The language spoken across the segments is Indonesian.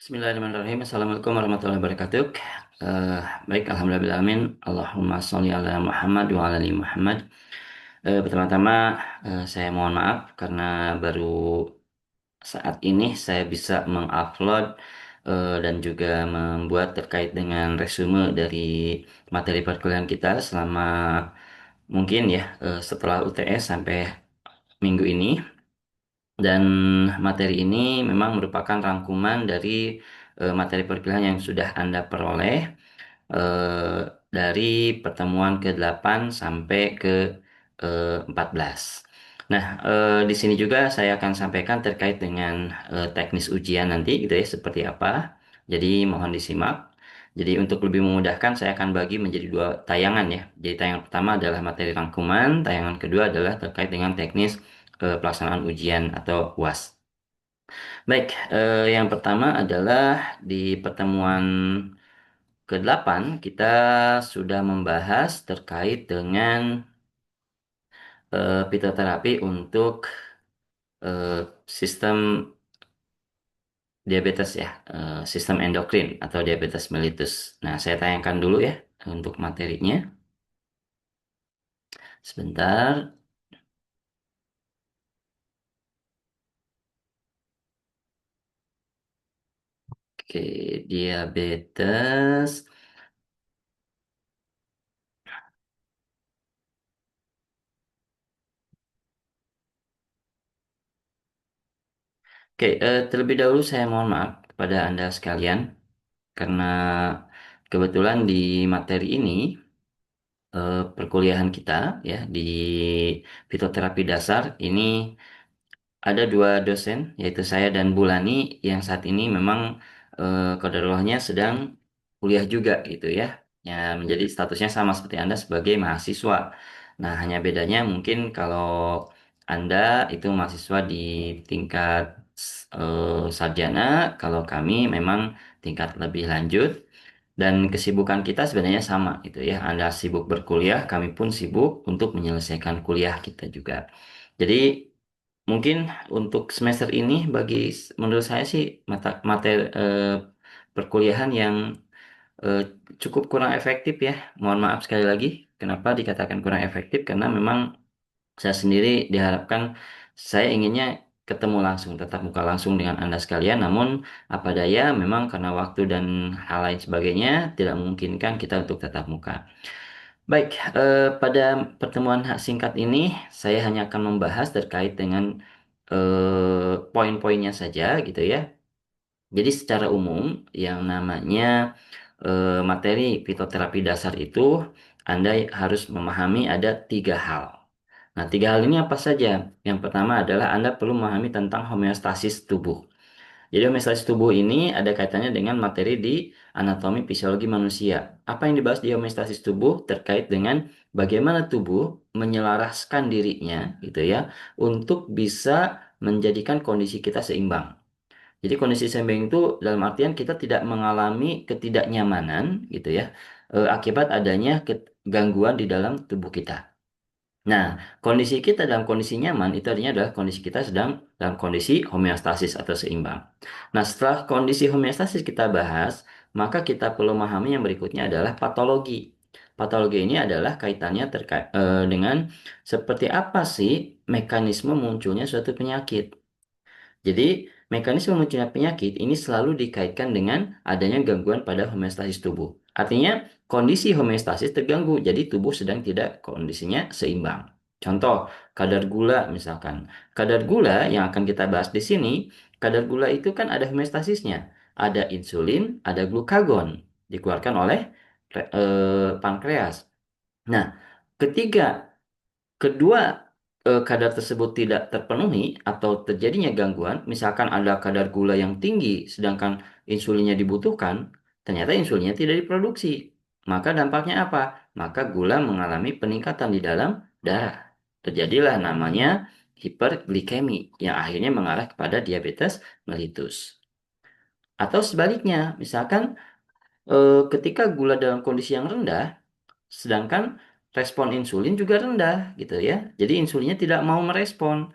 Bismillahirrahmanirrahim. Assalamualaikum warahmatullahi wabarakatuh. Eh, Baik, alhamdulillahirrahmanirrahim. Allahumma sholli ala Muhammad wa ala ali Muhammad. Pertama-tama, saya mohon maaf karena baru saat ini saya bisa mengupload dan juga membuat terkait dengan resume dari materi perkuliahan kita selama mungkin ya setelah UTS sampai minggu ini. Dan materi ini memang merupakan rangkuman dari materi perkuliahan yang sudah Anda peroleh eh, dari pertemuan ke-8 sampai ke-14. Nah, di sini juga saya akan sampaikan terkait dengan teknis ujian nanti gitu ya, seperti apa. Jadi mohon disimak. Jadi untuk lebih memudahkan saya akan bagi menjadi dua tayangan ya. Jadi tayangan pertama adalah materi rangkuman, tayangan kedua adalah terkait dengan teknis pelaksanaan ujian atau UAS. Baik, yang pertama adalah di pertemuan ke-8 kita sudah membahas terkait dengan fitoterapi untuk sistem diabetes ya, sistem endokrin atau diabetes mellitus. Nah, saya tayangkan dulu ya untuk materinya. Sebentar. Oke, diabetes. Oke, terlebih dahulu saya mohon maaf kepada Anda sekalian karena kebetulan di materi ini perkuliahan kita ya di fitoterapi dasar ini ada dua dosen yaitu saya dan Bulani yang saat ini memang qadarulahnya sedang kuliah juga gitu ya. Ya menjadi statusnya sama seperti Anda sebagai mahasiswa. Nah, hanya bedanya mungkin kalau Anda itu mahasiswa di tingkat sarjana, kalau kami memang tingkat lebih lanjut. Dan kesibukan kita sebenarnya sama gitu ya. Anda sibuk berkuliah, kami pun sibuk untuk menyelesaikan kuliah kita juga. Jadi mungkin untuk semester ini menurut saya sih materi perkuliahan yang eh, cukup kurang efektif ya. Mohon maaf sekali lagi. Kenapa dikatakan kurang efektif? Karena memang saya sendiri diharapkan saya inginnya ketemu langsung, tatap muka langsung dengan Anda sekalian. Namun apa daya, memang karena waktu dan hal lain sebagainya tidak memungkinkan kita untuk tatap muka. Baik, pada pertemuan singkat ini saya hanya akan membahas terkait dengan poin-poinnya saja gitu ya. Jadi secara umum yang namanya materi fitoterapi dasar itu Anda harus memahami ada tiga hal. Nah, tiga hal ini apa saja? Yang pertama adalah Anda perlu memahami tentang homeostasis tubuh. Jadi homeostasis tubuh ini ada kaitannya dengan materi di anatomi fisiologi manusia. Apa yang dibahas di homeostasis tubuh terkait dengan bagaimana tubuh menyelaraskan dirinya gitu ya untuk bisa menjadikan kondisi kita seimbang. Jadi kondisi seimbang itu dalam artian kita tidak mengalami ketidaknyamanan gitu ya akibat adanya gangguan di dalam tubuh kita. Nah, kondisi kita dalam kondisi nyaman itu artinya adalah kondisi kita sedang dalam kondisi homeostasis atau seimbang. Nah, setelah kondisi homeostasis kita bahas, maka kita perlu memahami yang berikutnya adalah patologi. Patologi ini adalah kaitannya terkait dengan seperti apa sih mekanisme munculnya suatu penyakit. Jadi, mekanisme munculnya penyakit ini selalu dikaitkan dengan adanya gangguan pada homeostasis tubuh. Artinya, kondisi homeostasis terganggu, jadi tubuh sedang tidak kondisinya seimbang. Contoh, kadar gula misalkan. Kadar gula yang akan kita bahas di sini, kadar gula itu kan ada homeostasisnya. Ada insulin, ada glukagon, dikeluarkan oleh pankreas. Nah, ketiga kedua kadar tersebut tidak terpenuhi atau terjadinya gangguan, misalkan ada kadar gula yang tinggi sedangkan insulinnya dibutuhkan, ternyata insulinnya tidak diproduksi. Maka dampaknya apa? Maka gula mengalami peningkatan di dalam darah. Terjadilah namanya hiperglikemi yang akhirnya mengarah kepada diabetes mellitus. Atau sebaliknya, misalkan ketika gula dalam kondisi yang rendah, sedangkan respon insulin juga rendah gitu ya. Jadi insulinnya tidak mau merespon.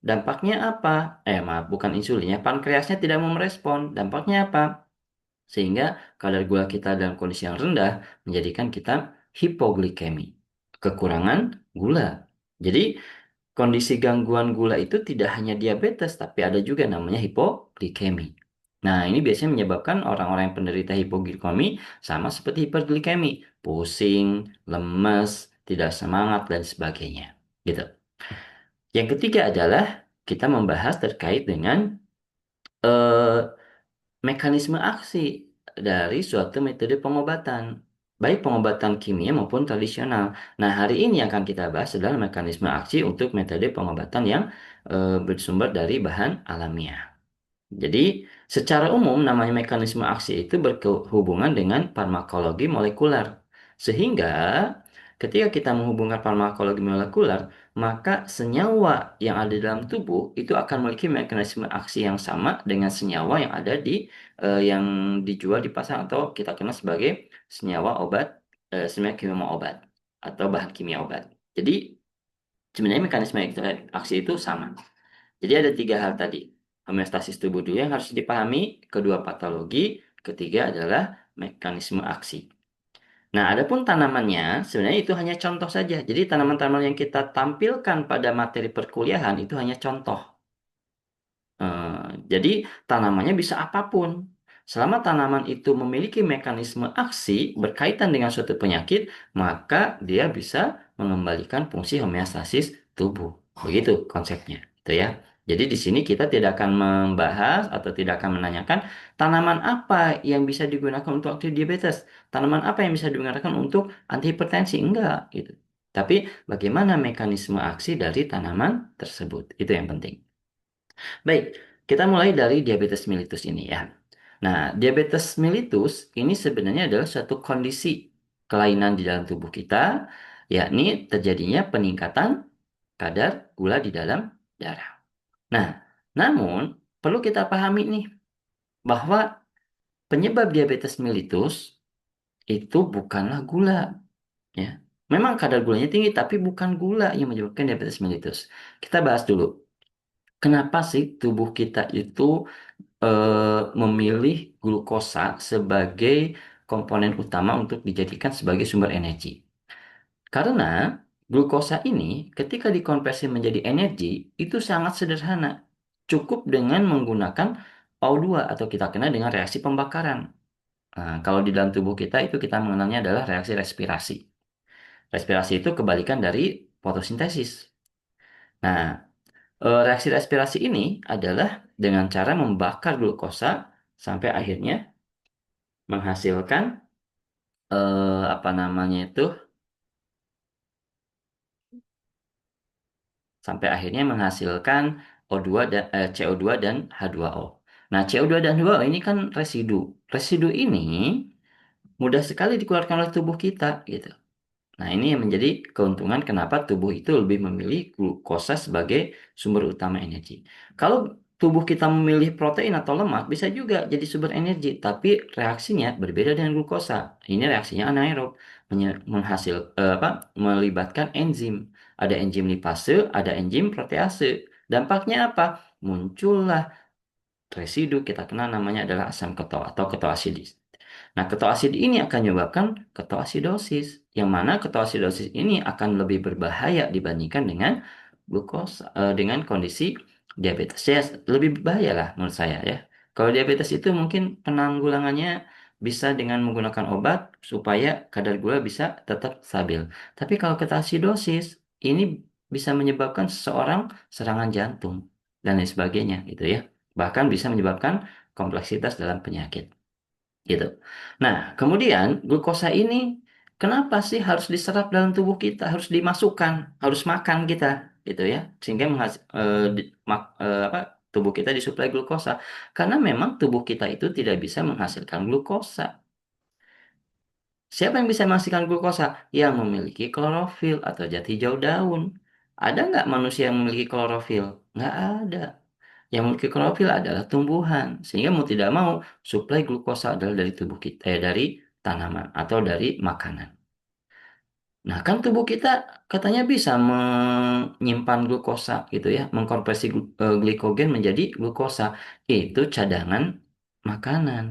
Dampaknya apa? Maaf, bukan insulinnya, pankreasnya tidak mau merespon. Dampaknya apa? Sehingga kadar gula kita dalam kondisi yang rendah menjadikan kita hipoglikemi, kekurangan gula. Jadi kondisi gangguan gula itu tidak hanya diabetes, tapi ada juga namanya hipoglikemi. Nah, ini biasanya menyebabkan orang-orang yang penderita hipoglikemi sama seperti hiperglikemi, pusing, lemes, tidak semangat, dan sebagainya. Gitu. Yang ketiga adalah kita membahas terkait dengan eh, mekanisme aksi dari suatu metode pengobatan, baik pengobatan kimia maupun tradisional. Nah, hari ini yang akan kita bahas adalah mekanisme aksi untuk metode pengobatan yang bersumber dari bahan alamiah. Jadi, secara umum namanya mekanisme aksi itu berhubungan dengan farmakologi molekuler. Sehingga ketika kita menghubungkan farmakologi molekuler, maka senyawa yang ada dalam tubuh itu akan memiliki mekanisme aksi yang sama dengan senyawa yang ada yang dijual di pasar atau kita kenal sebagai senyawa obat, senyawa kimia obat atau bahan kimia obat. Jadi, sebenarnya mekanisme aksi itu sama. Jadi ada tiga hal tadi. Homeostasis tubuh dulu yang harus dipahami, kedua patologi, ketiga adalah mekanisme aksi. Nah, adapun tanamannya, sebenarnya itu hanya contoh saja. Jadi tanaman-tanaman yang kita tampilkan pada materi perkuliahan itu hanya contoh. Jadi tanamannya bisa apapun. Selama tanaman itu memiliki mekanisme aksi berkaitan dengan suatu penyakit, maka dia bisa mengembalikan fungsi homeostasis tubuh. Begitu konsepnya, gitu ya. Jadi di sini kita tidak akan membahas atau tidak akan menanyakan tanaman apa yang bisa digunakan untuk anti diabetes, tanaman apa yang bisa digunakan untuk anti hipertensi, enggak gitu. Tapi bagaimana mekanisme aksi dari tanaman tersebut, itu yang penting. Baik, kita mulai dari diabetes mellitus ini ya. Nah, diabetes mellitus ini sebenarnya adalah suatu kondisi kelainan di dalam tubuh kita, yakni terjadinya peningkatan kadar gula di dalam darah. Nah, namun perlu kita pahami nih bahwa penyebab diabetes mellitus itu bukanlah gula, ya. Memang kadar gulanya tinggi, tapi bukan gula yang menyebabkan diabetes mellitus. Kita bahas dulu, kenapa sih tubuh kita itu memilih glukosa sebagai komponen utama untuk dijadikan sebagai sumber energi. Karena glukosa ini ketika dikonversi menjadi energi itu sangat sederhana. Cukup dengan menggunakan O2 atau kita kenal dengan reaksi pembakaran. Nah, kalau di dalam tubuh kita itu kita mengenalnya adalah reaksi respirasi. Respirasi itu kebalikan dari fotosintesis. Nah, reaksi respirasi ini adalah dengan cara membakar glukosa sampai akhirnya menghasilkan apa namanya itu sampai akhirnya menghasilkan O2 dan CO2 dan H2O. Nah, CO2 dan H2O ini kan residu. Residu ini mudah sekali dikeluarkan oleh tubuh kita gitu. Nah, ini yang menjadi keuntungan kenapa tubuh itu lebih memilih glukosa sebagai sumber utama energi. Kalau tubuh kita memilih protein atau lemak, bisa juga jadi sumber energi, tapi reaksinya berbeda dengan glukosa. Ini reaksinya anaerob, melibatkan enzim. Ada enzim lipase, ada enzim protease. Dampaknya apa? Muncullah residu kita kenal namanya adalah asam keto atau ketoasidis. Nah, ketoasid ini akan menyebabkan ketoasidosis, yang mana ketoasidosis ini akan lebih berbahaya dibandingkan dengan dengan kondisi diabetes. Ya, lebih berbahaya lah menurut saya ya. Kalau diabetes itu mungkin penanggulangannya bisa dengan menggunakan obat supaya kadar gula bisa tetap stabil. Tapi kalau ketoasidosis ini bisa menyebabkan seseorang serangan jantung dan lain sebagainya gitu ya. Bahkan bisa menyebabkan kompleksitas dalam penyakit gitu. Nah, kemudian glukosa ini kenapa sih harus diserap dalam tubuh kita, harus dimasukkan, harus makan kita, gitu ya, sehingga tubuh kita disuplai glukosa. Karena memang tubuh kita itu tidak bisa menghasilkan glukosa. Siapa yang bisa menghasilkan glukosa? Yang memiliki klorofil atau zat hijau daun. Ada nggak manusia yang memiliki klorofil? Nggak ada. Yang memiliki klorofil adalah tumbuhan. Sehingga mau tidak mau, suplai glukosa adalah dari tubuh kita, dari tanaman atau dari makanan. Nah, kan tubuh kita katanya bisa menyimpan glukosa gitu ya, mengkonversi glikogen menjadi glukosa. Itu cadangan makanan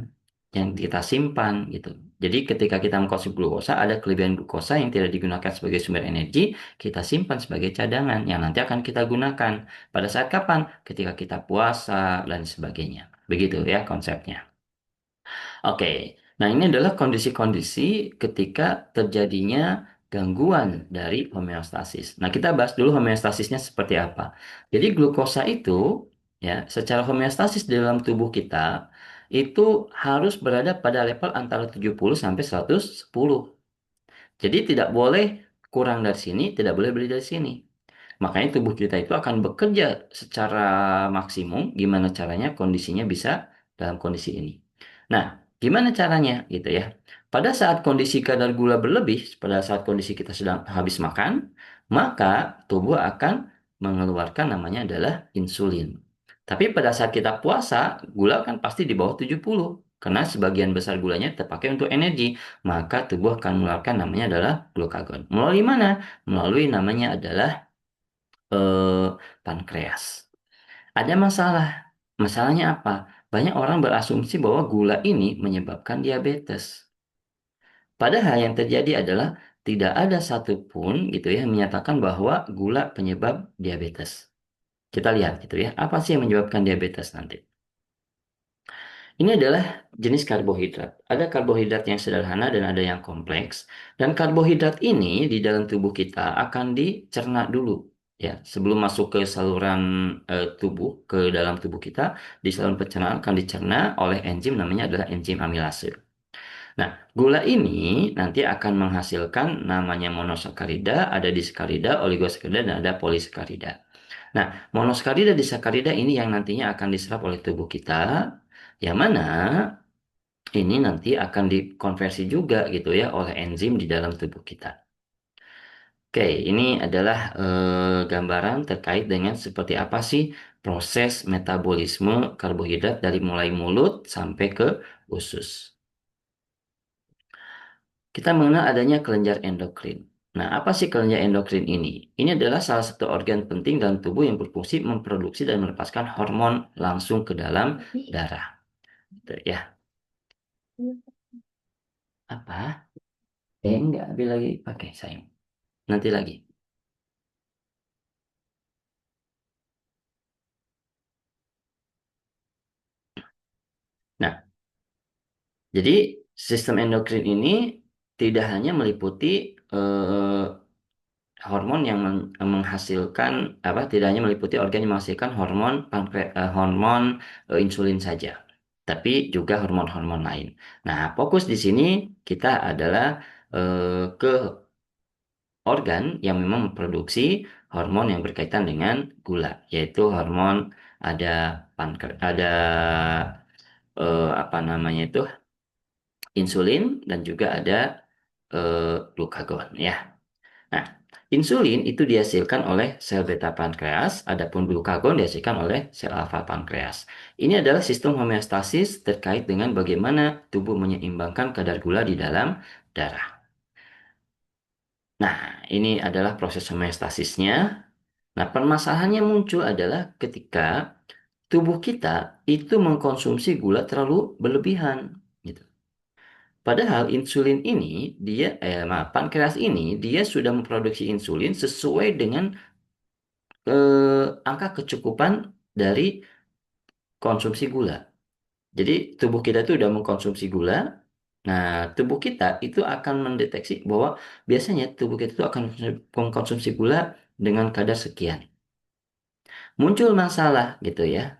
yang kita simpan gitu. Jadi ketika kita mengkonsumsi glukosa, ada kelebihan glukosa yang tidak digunakan sebagai sumber energi, kita simpan sebagai cadangan yang nanti akan kita gunakan. Pada saat kapan? Ketika kita puasa dan sebagainya. Begitu ya konsepnya. Oke, nah ini adalah kondisi-kondisi ketika terjadinya gangguan dari homeostasis. Nah, kita bahas dulu homeostasisnya seperti apa. Jadi glukosa itu ya, secara homeostasis di dalam tubuh kita itu harus berada pada level antara 70 sampai 110. Jadi tidak boleh kurang dari sini, tidak boleh lebih dari sini. Makanya tubuh kita itu akan bekerja secara maksimum. Gimana caranya kondisinya bisa dalam kondisi ini. Nah, gimana caranya gitu ya? Pada saat kondisi kadar gula berlebih, pada saat kondisi kita sedang habis makan, maka tubuh akan mengeluarkan namanya adalah insulin. Tapi pada saat kita puasa, gula kan pasti di bawah 70. Karena sebagian besar gulanya terpakai untuk energi, maka tubuh akan mengeluarkan namanya adalah glukagon. Melalui mana? Melalui namanya adalah eh, pankreas. Ada masalah. Masalahnya apa? Banyak orang berasumsi bahwa gula ini menyebabkan diabetes. Padahal yang terjadi adalah tidak ada satupun gitu ya yang menyatakan bahwa gula penyebab diabetes. Kita lihat gitu ya, apa sih yang menyebabkan diabetes nanti? Ini adalah jenis karbohidrat. Ada karbohidrat yang sederhana dan ada yang kompleks. Dan karbohidrat ini di dalam tubuh kita akan dicerna dulu. Ya, sebelum masuk ke saluran tubuh, ke dalam tubuh kita, di saluran pencernaan akan dicerna oleh enzim namanya adalah enzim amilase. Nah, gula ini nanti akan menghasilkan namanya monosakarida, ada disakarida, oligosakarida, dan ada polisakarida. Nah, monosakarida, disakarida ini yang nantinya akan diserap oleh tubuh kita, yang mana ini nanti akan dikonversi juga gitu ya oleh enzim di dalam tubuh kita. Oke, ini adalah gambaran terkait dengan seperti apa sih proses metabolisme karbohidrat dari mulai mulut sampai ke usus. Kita mengenal adanya kelenjar endokrin. Nah, apa sih kelenjar endokrin ini? Ini adalah salah satu organ penting dalam tubuh yang berfungsi memproduksi dan melepaskan hormon langsung ke dalam darah. Gitu ya. Apa? Enggak, habis lagi pakai sayang. Nanti lagi. Nah, jadi sistem endokrin ini tidak hanya meliputi eh, hormon yang menghasilkan apa? Tidak hanya meliputi organ yang menghasilkan hormon insulin saja, tapi juga hormon-hormon lain. Nah, fokus di sini kita adalah ke organ yang memang memproduksi hormon yang berkaitan dengan gula, yaitu hormon ada ada apa namanya itu insulin dan juga ada glukagon ya. Nah, insulin itu dihasilkan oleh sel beta pankreas, adapun glukagon dihasilkan oleh sel alfa pankreas. Ini adalah sistem homeostasis terkait dengan bagaimana tubuh menyeimbangkan kadar gula di dalam darah. Nah, ini adalah proses homeostasisnya. Nah, permasalahannya muncul adalah ketika tubuh kita itu mengkonsumsi gula terlalu berlebihan. Gitu. Padahal insulin ini, pankreas ini, dia sudah memproduksi insulin sesuai dengan angka kecukupan dari konsumsi gula. Jadi tubuh kita itu sudah mengkonsumsi gula. Nah, tubuh kita itu akan mendeteksi bahwa biasanya tubuh kita itu akan mengkonsumsi gula dengan kadar sekian. Muncul masalah gitu ya.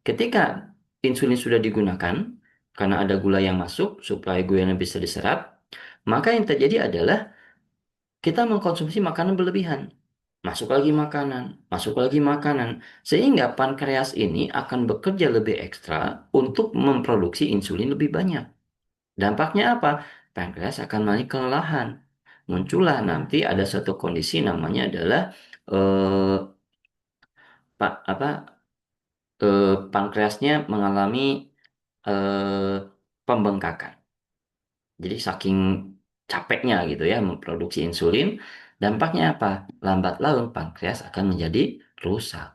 Ketika insulin sudah digunakan, karena ada gula yang masuk, supaya gulanya bisa diserap, maka yang terjadi adalah kita mengkonsumsi makanan berlebihan. Masuk lagi makanan, masuk lagi makanan. Sehingga pankreas ini akan bekerja lebih ekstra untuk memproduksi insulin lebih banyak. Dampaknya apa? Pankreas akan mengalami kelelahan. Muncullah nanti ada satu kondisi namanya adalah eh, apa pankreasnya mengalami pembengkakan. Jadi saking capeknya gitu ya memproduksi insulin. Dampaknya apa? Lambat laun pankreas akan menjadi rusak.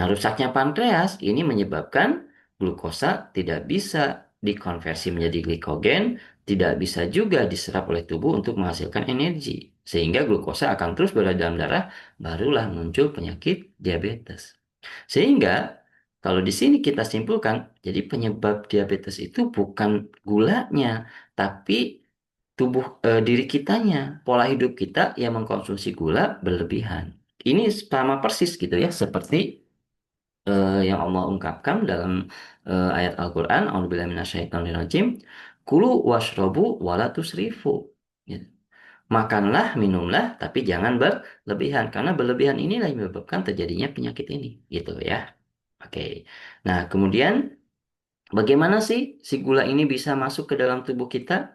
Nah, rusaknya pankreas ini menyebabkan glukosa tidak bisa dikonversi menjadi glikogen, tidak bisa juga diserap oleh tubuh untuk menghasilkan energi. Sehingga glukosa akan terus berada dalam darah, barulah muncul penyakit diabetes. Sehingga kalau di sini kita simpulkan, jadi penyebab diabetes itu bukan gulanya, tapi diri kitanya, pola hidup kita yang mengkonsumsi gula berlebihan. Ini sama persis gitu ya, seperti yang Allah ungkapkan dalam ayat Al-Quran, A'udzubillahi minasyaitonirrajim, Kulu washrobu wala tusrifu. Gitu. Makanlah, minumlah, tapi jangan berlebihan. Karena berlebihan inilah yang menyebabkan terjadinya penyakit ini. Gitu ya. Oke. Nah, kemudian bagaimana sih si gula ini bisa masuk ke dalam tubuh kita?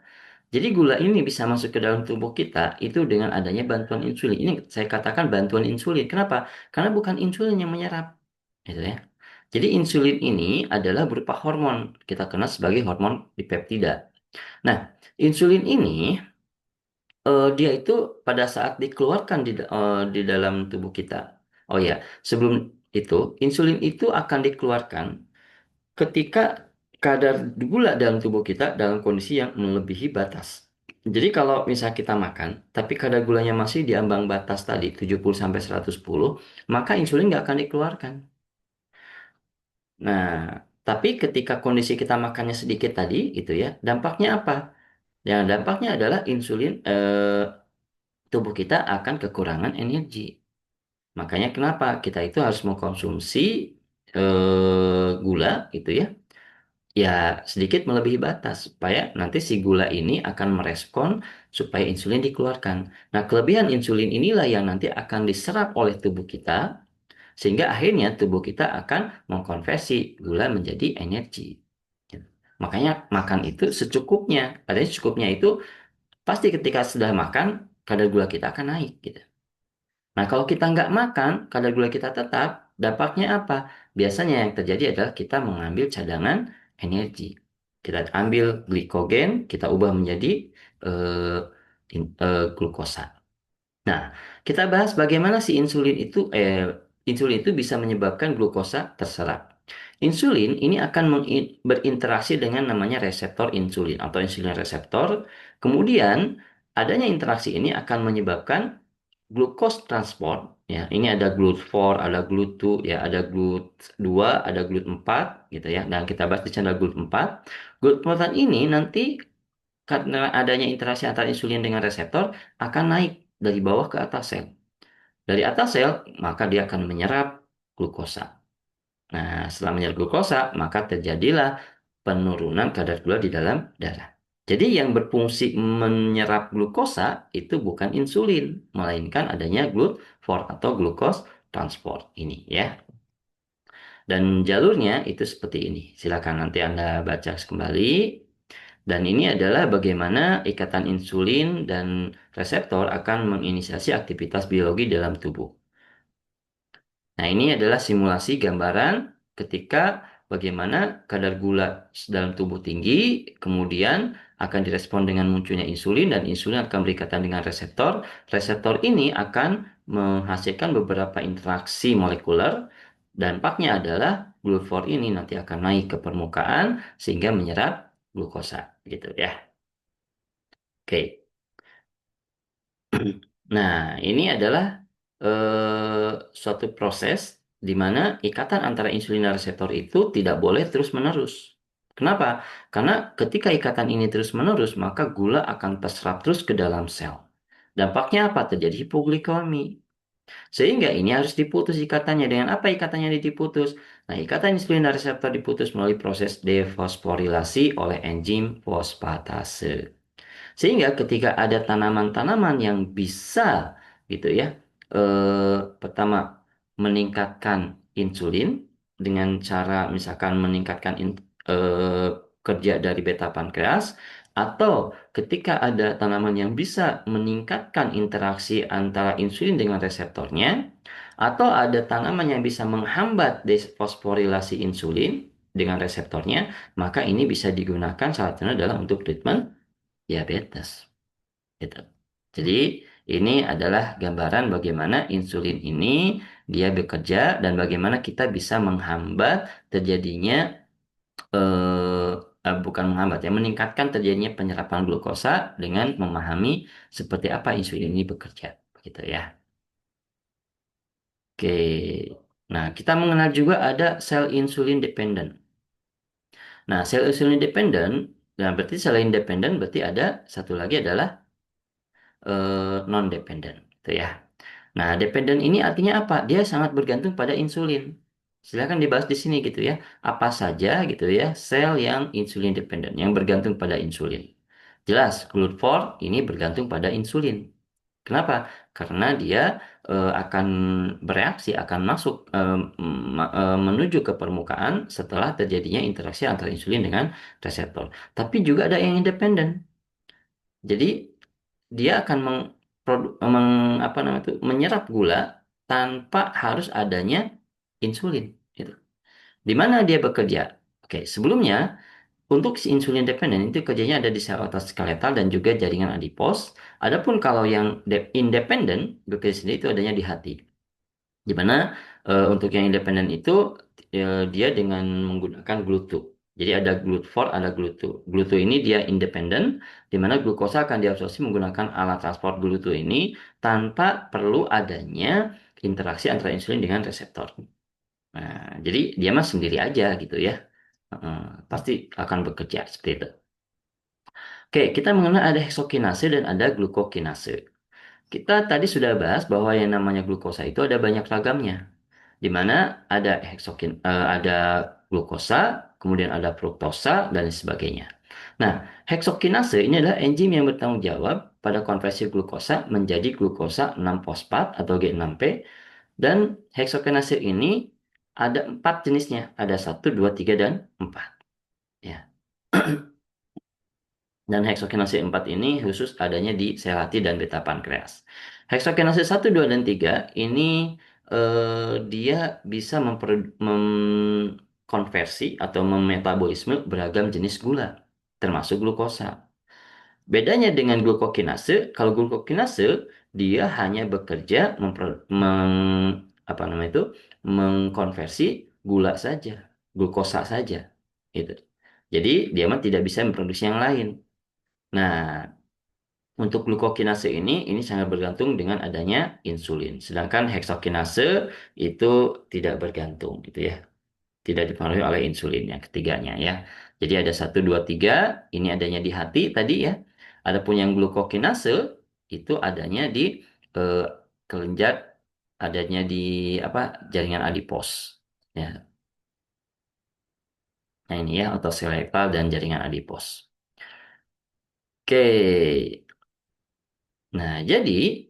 Jadi gula ini bisa masuk ke dalam tubuh kita itu dengan adanya bantuan insulin. Ini saya katakan bantuan insulin. Kenapa? Karena bukan insulin yang menyerap. Gitu ya. Jadi insulin ini adalah berupa hormon. Kita kenal sebagai hormon dipeptida. Nah, insulin ini dia itu pada saat dikeluarkan di dalam tubuh kita. Oh ya, sebelum itu insulin itu akan dikeluarkan ketika kadar gula dalam tubuh kita dalam kondisi yang melebihi batas. Jadi kalau misal kita makan, tapi kadar gulanya masih di ambang batas tadi 70 sampai 110, maka insulin nggak akan dikeluarkan. Nah, tapi ketika kondisi kita makannya sedikit tadi, itu ya, dampaknya apa? Yang dampaknya adalah insulin tubuh kita akan kekurangan energi. Makanya kenapa kita itu harus mengkonsumsi gula, gitu ya, ya sedikit melebihi batas supaya nanti si gula ini akan merespon supaya insulin dikeluarkan. Nah, kelebihan insulin inilah yang nanti akan diserap oleh tubuh kita sehingga akhirnya tubuh kita akan mengkonversi gula menjadi energi. Gitu. Makanya makan itu secukupnya. Artinya secukupnya itu pasti ketika sudah makan kadar gula kita akan naik gitu. Nah, kalau kita nggak makan, kadar gula kita tetap, dampaknya apa? Biasanya yang terjadi adalah kita mengambil cadangan energi. Kita ambil glikogen, kita ubah menjadi eh, glukosa. Nah, kita bahas bagaimana si insulin itu bisa menyebabkan glukosa terserap. Insulin ini akan berinteraksi dengan namanya reseptor insulin atau insulin reseptor. Kemudian adanya interaksi ini akan menyebabkan glukos transport. Ya, ini ada GLUT4, ada GLUT2, ya, ada GLUT2, ada GLUT4, gitu ya. Dan kita bahas di sana GLUT4. GLUT4 ini nanti karena adanya interaksi antara insulin dengan reseptor akan naik dari bawah ke atas sel. Dari atas sel, maka dia akan menyerap glukosa. Nah, setelah menyerap glukosa, maka terjadilah penurunan kadar gula di dalam darah. Jadi yang berfungsi menyerap glukosa itu bukan insulin, melainkan adanya GLUT4 atau glucose transport ini ya. Dan jalurnya itu seperti ini. Silakan nanti Anda baca kembali. Dan ini adalah bagaimana ikatan insulin dan reseptor akan menginisiasi aktivitas biologi dalam tubuh. Nah, ini adalah simulasi gambaran ketika bagaimana kadar gula dalam tubuh tinggi, kemudian akan direspon dengan munculnya insulin, dan insulin akan berikatan dengan reseptor. Reseptor ini akan menghasilkan beberapa interaksi molekuler. Dampaknya adalah GLUT4 ini nanti akan naik ke permukaan sehingga menyerap glukosa, gitu ya. Oke. Nah, ini adalah suatu proses di mana ikatan antara insulin dan reseptor itu tidak boleh terus-menerus. Kenapa? Karena ketika ikatan ini terus-menerus, maka gula akan terserap terus ke dalam sel. Dampaknya apa? Terjadi hipoglikemi. Sehingga ini harus diputus ikatannya. Dengan apa ikatannya diputus? Nah, ikatan insulin dan reseptor diputus melalui proses defosforilasi oleh enzim fosfatase. Sehingga ketika ada tanaman-tanaman yang bisa gitu ya, pertama meningkatkan insulin dengan cara misalkan meningkatkan eh, kerja dari beta pankreas, atau ketika ada tanaman yang bisa meningkatkan interaksi antara insulin dengan reseptornya, atau ada tanaman yang bisa menghambat desfosforilasi insulin dengan reseptornya, maka ini bisa digunakan salah satunya adalah untuk treatment diabetes. Gitu. Jadi ini adalah gambaran bagaimana insulin ini dia bekerja dan bagaimana kita bisa menghambat terjadinya eh, bukan menghambat ya, meningkatkan terjadinya penyerapan glukosa dengan memahami seperti apa insulin ini bekerja, gitu ya. Oke. Nah, kita mengenal juga ada sel insulin dependent. Nah, sel insulin dependent, nah berarti sel independen berarti ada satu lagi adalah non dependent, gitu ya. Nah, dependent ini artinya apa? Dia sangat bergantung pada insulin. Silakan dibahas di sini gitu ya. Apa saja gitu ya sel yang insulin dependent, yang bergantung pada insulin. Jelas, GLUT4 ini bergantung pada insulin. Kenapa? Karena dia akan bereaksi, akan masuk menuju ke permukaan setelah terjadinya interaksi antara insulin dengan reseptor. Tapi juga ada yang independen. Jadi dia akan apa namanya itu, menyerap gula tanpa harus adanya insulin. Gitu. Di mana dia bekerja? Oke, sebelumnya untuk si insulin dependen itu kerjanya ada di sel otot skeletal dan juga jaringan adipos. Adapun kalau yang independen bekerja sendiri itu adanya di hati. Di mana untuk yang independen itu dia dengan menggunakan GLUT2. Jadi ada GLUT4, ada GLUT2. GLUT2 ini dia independen, di mana glukosa akan diabsorpsi menggunakan alat transport GLUT2 ini tanpa perlu adanya interaksi antara insulin dengan reseptor. Nah, jadi dia mah sendiri aja gitu ya. Heeh, pasti akan bekerja seperti itu. Oke, kita mengenal ada heksokinase dan ada glukokinase. Kita tadi sudah bahas bahwa yang namanya glukosa itu ada banyak ragamnya, di mana ada ada glukosa, kemudian ada fruktosa dan sebagainya. Nah, heksokinase ini adalah enzim yang bertanggung jawab pada konversi glukosa menjadi glukosa 6-fosfat atau G6P, dan heksokinase ini ada 4 jenisnya, ada 1, 2, 3, dan 4. Ya. Dan heksokinase 4 ini khusus adanya di sel hati dan beta pankreas. Heksokinase 1, 2, dan 3 ini dia bisa mengkonversi atau memetabolisme beragam jenis gula, termasuk glukosa. Bedanya dengan glukokinase, kalau glukokinase dia hanya bekerja apa namanya itu, mengkonversi gula saja, glukosa saja, gitu. Jadi dia mah tidak bisa memproduksi yang lain. Nah, untuk glukokinase ini sangat bergantung dengan adanya insulin. Sedangkan heksokinase itu tidak bergantung gitu ya. Tidak dipengaruhi oleh insulin yang ketiganya ya. Jadi ada 1, 2, 3 ini adanya di hati tadi ya. Adapun yang glukokinase itu adanya di eh, kelenjar, adanya di apa, jaringan adipos. Ya. Nah ini ya otoskeletal dan jaringan adipos. Oke. Nah, jadi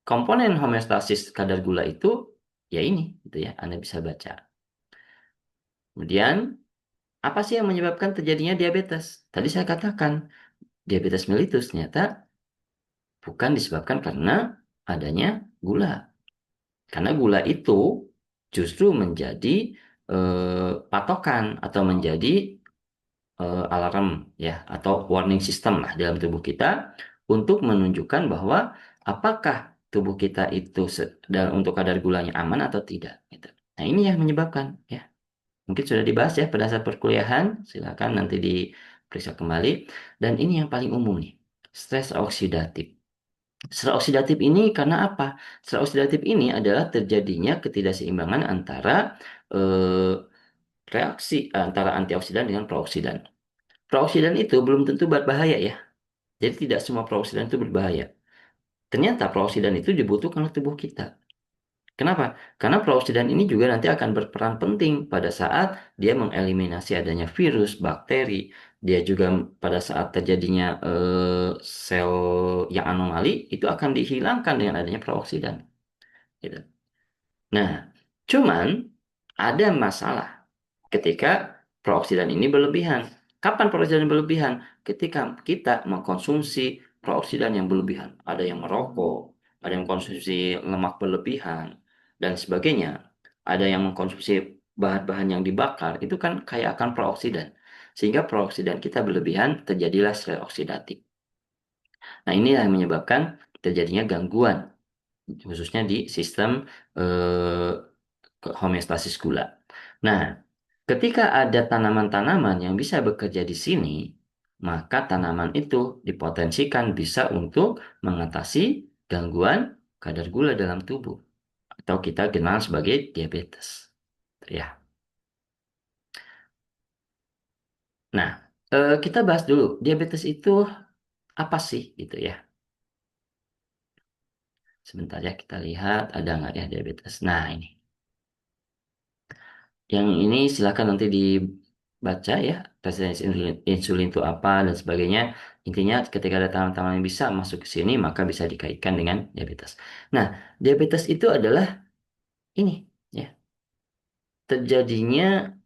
komponen homeostasis kadar gula itu ya ini gitu ya, Anda bisa baca. Kemudian apa sih yang menyebabkan terjadinya diabetes? Tadi saya katakan diabetes mellitus ternyata bukan disebabkan karena adanya gula. Karena gula itu justru menjadi patokan atau menjadi alarm ya atau warning system lah dalam tubuh kita untuk menunjukkan bahwa apakah tubuh kita itu dan untuk kadar gulanya aman atau tidak gitu. Nah, ini yang menyebabkan ya. Mungkin sudah dibahas ya pada saat perkuliahan, silakan nanti diperiksa kembali. Dan ini yang paling umum nih, stres oksidatif. Stres oksidatif ini karena apa? Stres oksidatif ini adalah terjadinya ketidakseimbangan antara eh, reaksi antara antioksidan dengan prooksidan. Prooksidan itu belum tentu berbahaya ya. Jadi tidak semua prooksidan itu berbahaya. Ternyata prooksidan itu dibutuhkan oleh tubuh kita. Kenapa? Karena prooksidan ini juga nanti akan berperan penting pada saat dia mengeliminasi adanya virus, bakteri. Dia juga pada saat terjadinya sel yang anomali itu akan dihilangkan dengan adanya prooksidan. Gitu. Nah, cuman ada masalah ketika peroksidan ini berlebihan. Kapan peroksidan berlebihan? Ketika kita mengkonsumsi peroksidan yang berlebihan. Ada yang merokok, ada yang mengkonsumsi lemak berlebihan, dan sebagainya. Ada yang mengkonsumsi bahan-bahan yang dibakar, itu kan kaya akan peroksidan. Sehingga peroksidan kita berlebihan, terjadilah stres oksidatif. Nah, ini yang menyebabkan terjadinya gangguan, khususnya di sistem eh, homeostasis gula. Nah, ketika ada tanaman-tanaman yang bisa bekerja di sini, maka tanaman itu dipotensikan bisa untuk mengatasi gangguan kadar gula dalam tubuh, atau kita kenal sebagai diabetes. Ya. Nah, kita bahas dulu diabetes itu apa sih gitu ya. Sebentar ya, kita lihat ada nggak ya diabetes. Nah, ini. Yang ini silakan nanti dibaca ya, resistensi insulin, insulin itu apa dan sebagainya. Intinya ketika ada tanaman-tanaman yang bisa masuk ke sini, maka bisa dikaitkan dengan diabetes. Nah, diabetes itu adalah ini ya, terjadinya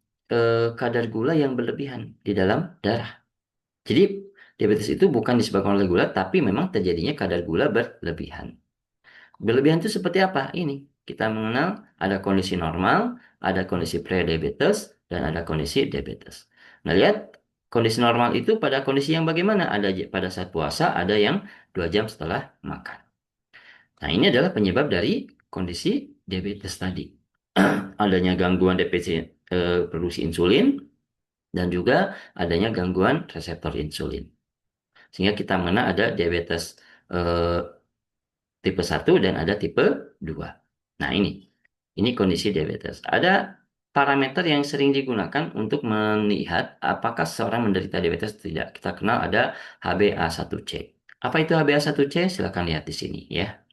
kadar gula yang berlebihan di dalam darah. Jadi diabetes itu bukan disebabkan oleh gula, tapi memang terjadinya kadar gula berlebihan. Berlebihan itu seperti apa? Ini kita mengenal ada kondisi normal, ada kondisi pre-diabetes, dan ada kondisi diabetes. Nah, lihat kondisi normal itu pada kondisi yang bagaimana? Ada pada saat puasa, ada yang 2 jam setelah makan. Nah, ini adalah penyebab dari kondisi diabetes tadi. Adanya gangguan defisit produksi insulin dan juga adanya gangguan reseptor insulin. Sehingga kita mengenal ada diabetes eh, tipe 1 dan ada tipe 2. Nah, ini kondisi diabetes. Ada parameter yang sering digunakan untuk melihat apakah seseorang menderita diabetes atau tidak. Kita kenal ada HbA1c. Apa itu HbA1c? Silakan lihat di sini ya.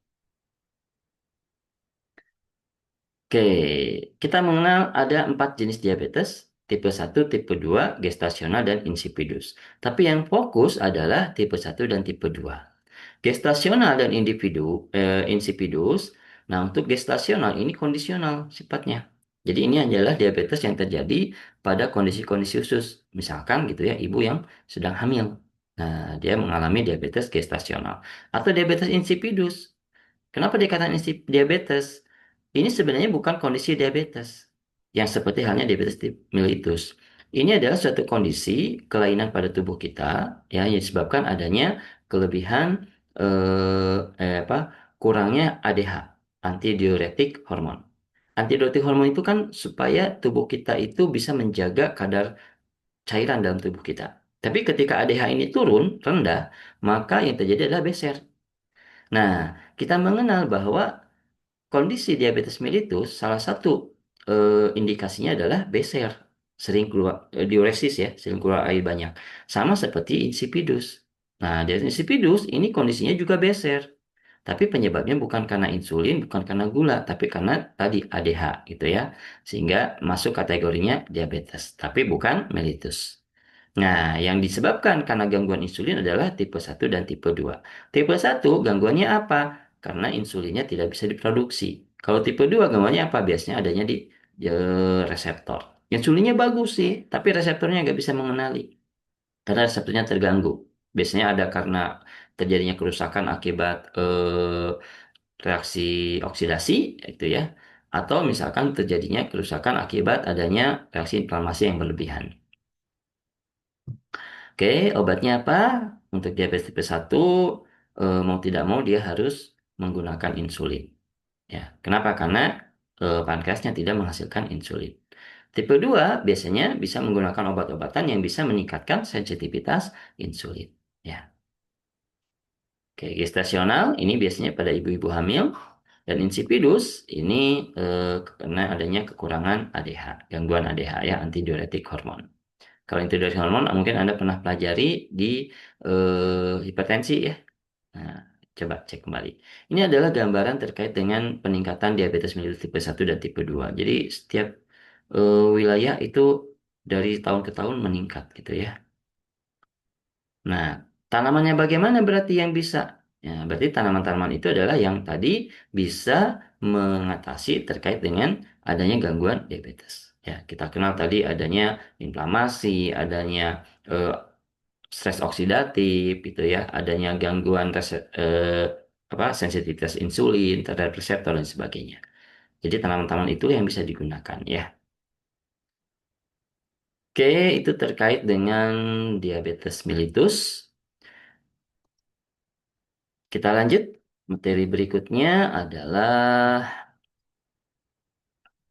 Oke, kita mengenal ada 4 jenis diabetes, tipe 1, tipe 2, gestasional, dan insipidus. Tapi yang fokus adalah tipe 1 dan tipe 2. Gestasional dan insipidus. Nah, untuk gestasional ini kondisional sifatnya. Jadi ini adalah diabetes yang terjadi pada kondisi-kondisi khusus. Misalkan gitu ya, ibu yang sedang hamil. Nah, dia mengalami diabetes gestasional. Atau diabetes insipidus. Kenapa dikatakan diabetes? Ini sebenarnya bukan kondisi diabetes yang seperti halnya diabetes mellitus. Ini adalah suatu kondisi kelainan pada tubuh kita ya yang disebabkan adanya kelebihan apa kurangnya ADH, antidiuretik hormon. Antidiuretik hormon itu kan supaya tubuh kita itu bisa menjaga kadar cairan dalam tubuh kita. Tapi ketika ADH ini turun, rendah, maka yang terjadi adalah beser. Nah, kita mengenal bahwa kondisi diabetes mellitus salah satu indikasinya adalah beser, sering keluar diuresis ya, sering keluar air banyak. Sama seperti insipidus. Nah, diabetes insipidus ini kondisinya juga beser. Tapi penyebabnya bukan karena insulin, bukan karena gula, tapi karena tadi ADH gitu ya. Sehingga masuk kategorinya diabetes, tapi bukan mellitus. Nah, yang disebabkan karena gangguan insulin adalah tipe 1 dan tipe 2. Tipe 1 gangguannya apa? Karena insulinnya tidak bisa diproduksi. Kalau tipe 2 gangguannya apa? Biasanya adanya di reseptor. Insulinnya bagus sih, tapi reseptornya nggak bisa mengenali. Karena reseptornya terganggu. Biasanya ada karena terjadinya kerusakan akibat reaksi oksidasi, itu ya. Atau misalkan terjadinya kerusakan akibat adanya reaksi inflamasi yang berlebihan. Oke, obatnya apa? Untuk diabetes tipe 1, mau tidak mau dia harus menggunakan insulin. Ya, kenapa? Karena pankreasnya tidak menghasilkan insulin. Tipe 2 biasanya bisa menggunakan obat-obatan yang bisa meningkatkan sensitivitas insulin. Ya. Oke, gestasional ini biasanya pada ibu-ibu hamil dan insipidus ini karena adanya kekurangan ADH, gangguan ADH ya, antidiuretik hormon. Kalau introduksi hormon mungkin Anda pernah pelajari di hipertensi ya. Nah, coba cek kembali. Ini adalah gambaran terkait dengan peningkatan diabetes mellitus tipe 1 dan tipe 2. Jadi setiap wilayah itu dari tahun ke tahun meningkat gitu ya. Nah, tanamannya bagaimana berarti yang bisa? Ya, berarti tanaman-tanaman itu adalah yang tadi bisa mengatasi terkait dengan adanya gangguan diabetes. Ya, kita kenal tadi adanya inflamasi, adanya eh, stres oksidatif, gitu ya, adanya gangguan apa sensitivitas insulin terhadap reseptor dan sebagainya. Jadi tanaman-tanaman itu yang bisa digunakan ya. Oke, itu terkait dengan diabetes mellitus. Kita lanjut. Materi berikutnya adalah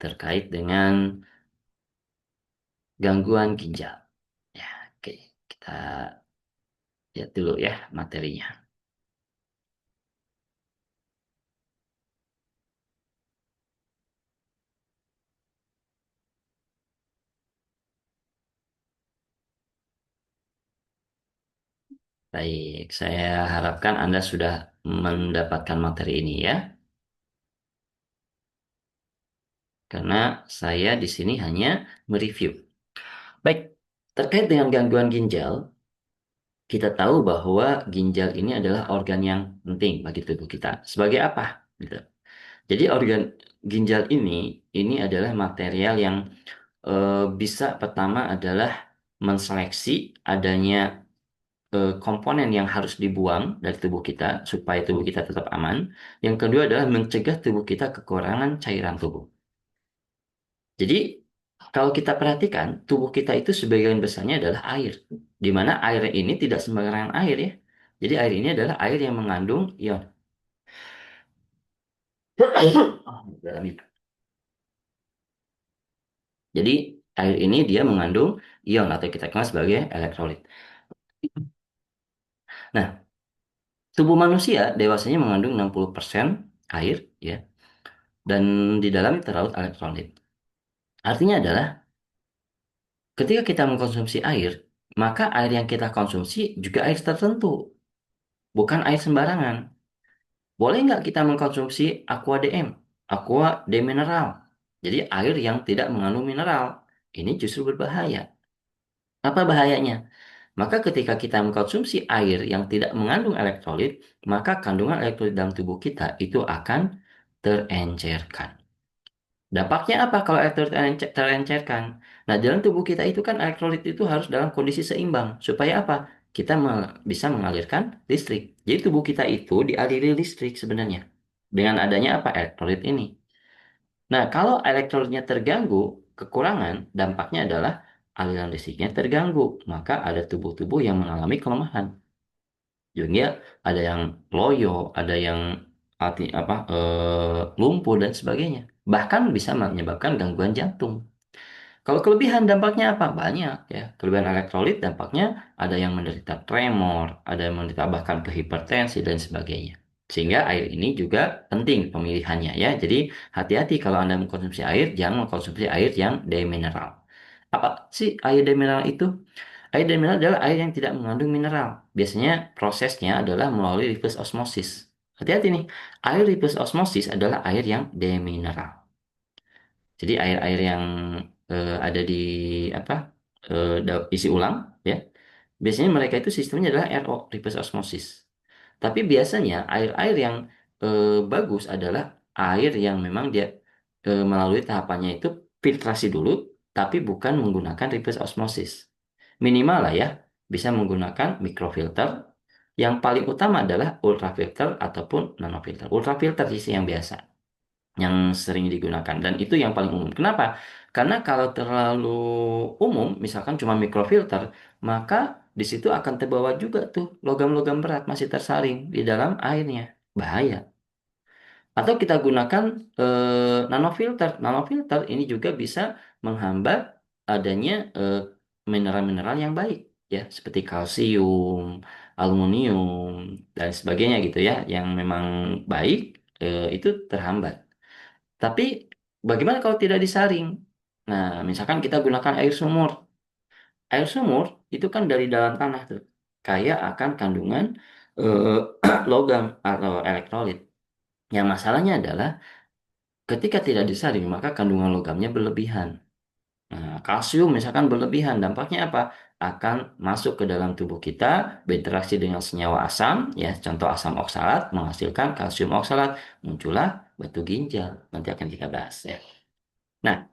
terkait dengan gangguan ginjal. Ya, oke. Kita lihat dulu ya materinya. Baik, saya harapkan Anda sudah mendapatkan materi ini ya, karena saya di sini hanya mereview. Baik, terkait dengan gangguan ginjal, kita tahu bahwa ginjal ini adalah organ yang penting bagi tubuh kita. Sebagai apa? Gitu. Jadi organ ginjal ini adalah material yang bisa pertama adalah menseleksi adanya komponen yang harus dibuang dari tubuh kita supaya tubuh kita tetap aman. Yang kedua adalah mencegah tubuh kita kekurangan cairan tubuh. Jadi kalau kita perhatikan tubuh kita itu sebagian besarnya adalah air, di mana air ini tidak sembarangan air ya. Jadi air ini adalah air yang mengandung ion. Oh, dalam itu. Jadi air ini dia mengandung ion atau kita kenal sebagai elektrolit. Nah, tubuh manusia dewasanya mengandung 60% air ya, dan di dalam terdapat elektrolit. Artinya adalah ketika kita mengkonsumsi air, maka air yang kita konsumsi juga air tertentu, bukan air sembarangan. Boleh nggak kita mengkonsumsi aqua DM, aqua demineral? Jadi air yang tidak mengandung mineral. Ini justru berbahaya. Apa bahayanya? Maka ketika kita mengkonsumsi air yang tidak mengandung elektrolit, maka kandungan elektrolit dalam tubuh kita itu akan terencerkan. Dampaknya apa kalau elektrolit terencerkan? Nah, dalam tubuh kita itu kan elektrolit itu harus dalam kondisi seimbang. Supaya apa? Kita bisa mengalirkan listrik. Jadi tubuh kita itu dialiri listrik sebenarnya. Dengan adanya apa? Elektrolit ini. Nah, kalau elektrolitnya terganggu, kekurangan, dampaknya adalah aliran listriknya terganggu. Maka ada tubuh-tubuh yang mengalami kelemahan. Juga ada yang loyo, ada yang lumpuh dan sebagainya. Bahkan bisa menyebabkan gangguan jantung. Kalau kelebihan dampaknya apa? Banyak ya. Kelebihan elektrolit dampaknya ada yang menderita tremor, ada yang menderita bahkan ke hipertensi dan sebagainya. Sehingga air ini juga penting pemilihannya ya. Jadi hati-hati kalau Anda mengkonsumsi air, jangan mengkonsumsi air yang demineral. Apa sih air demineral itu? Air demineral adalah air yang tidak mengandung mineral. Biasanya prosesnya adalah melalui reverse osmosis. Hati-hati nih, air reverse osmosis adalah air yang demineral. Jadi air-air yang ada di apa isi ulang ya. Biasanya mereka itu sistemnya adalah RO, reverse osmosis. Tapi biasanya air-air yang bagus adalah air yang memang dia melalui tahapannya itu filtrasi dulu, tapi bukan menggunakan reverse osmosis. Minimal lah ya, bisa menggunakan microfilter. Yang paling utama adalah ultrafilter ataupun nanofilter. Ultrafilter sih yang biasa yang sering digunakan dan itu yang paling umum. Kenapa? Karena kalau terlalu umum, misalkan cuma microfilter, maka di situ akan terbawa juga tuh logam-logam berat masih tersaring di dalam airnya. Bahaya. Atau kita gunakan nanofilter. Nanofilter ini juga bisa menghambat adanya mineral-mineral yang baik ya, seperti kalsium, aluminium dan sebagainya gitu ya, yang memang baik itu terhambat. Tapi bagaimana kalau tidak disaring? Nah, misalkan kita gunakan air sumur. Air sumur itu kan dari dalam tanah tuh, kaya akan kandungan logam atau elektrolit. Yang masalahnya adalah ketika tidak disaring, maka kandungan logamnya berlebihan. Nah, kalsium misalkan berlebihan, dampaknya apa? Akan masuk ke dalam tubuh kita, berinteraksi dengan senyawa asam, ya, contoh asam oksalat, menghasilkan kalsium oksalat, muncullah batu ginjal. Nanti akan kita bahas ya. Nah,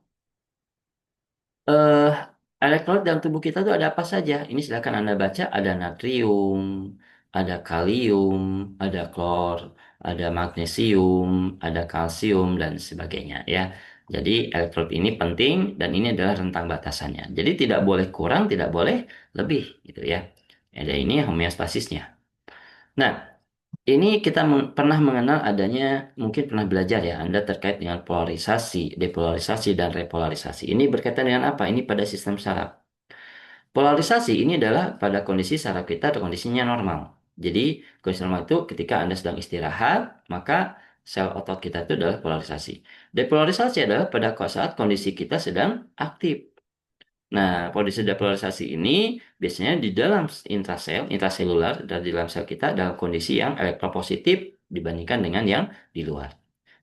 eh elektrolit dalam tubuh kita itu ada apa saja? Ini silakan Anda baca, ada natrium, ada kalium, ada klor, ada magnesium, ada kalsium dan sebagainya ya. Jadi elektrolit ini penting dan ini adalah rentang batasannya. Jadi tidak boleh kurang, tidak boleh lebih gitu ya. Ada ini homeostasisnya. Nah, Ini kita pernah mengenal adanya, mungkin pernah belajar ya, Anda terkait dengan polarisasi, depolarisasi, dan repolarisasi. Ini berkaitan dengan apa? Ini pada sistem saraf. Polarisasi ini adalah pada kondisi saraf kita atau kondisinya normal. Jadi, kondisi normal itu ketika Anda sedang istirahat, maka sel otot kita itu adalah polarisasi. Depolarisasi adalah pada saat kondisi kita sedang aktif. Nah, kondisi depolarisasi ini biasanya di dalam intraselular, dan di dalam sel kita dalam kondisi yang elektropositif dibandingkan dengan yang di luar.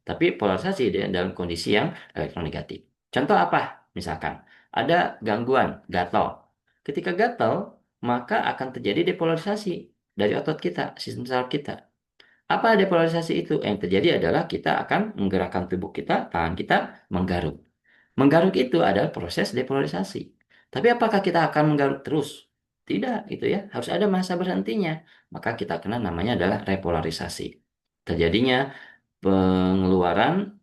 Tapi polarisasi dalam kondisi yang elektronegatif. Contoh apa? Misalkan ada gangguan gatal. Ketika gatal, maka akan terjadi depolarisasi dari otot kita, sistem saraf kita. Apa depolarisasi itu? Yang terjadi adalah kita akan menggerakkan tubuh kita, tangan kita menggaruk. Menggaruk itu adalah proses depolarisasi. Tapi apakah kita akan menggaruk terus? Tidak, itu ya. Harus ada masa berhentinya. Maka kita kenal namanya adalah repolarisasi. Terjadinya pengeluaran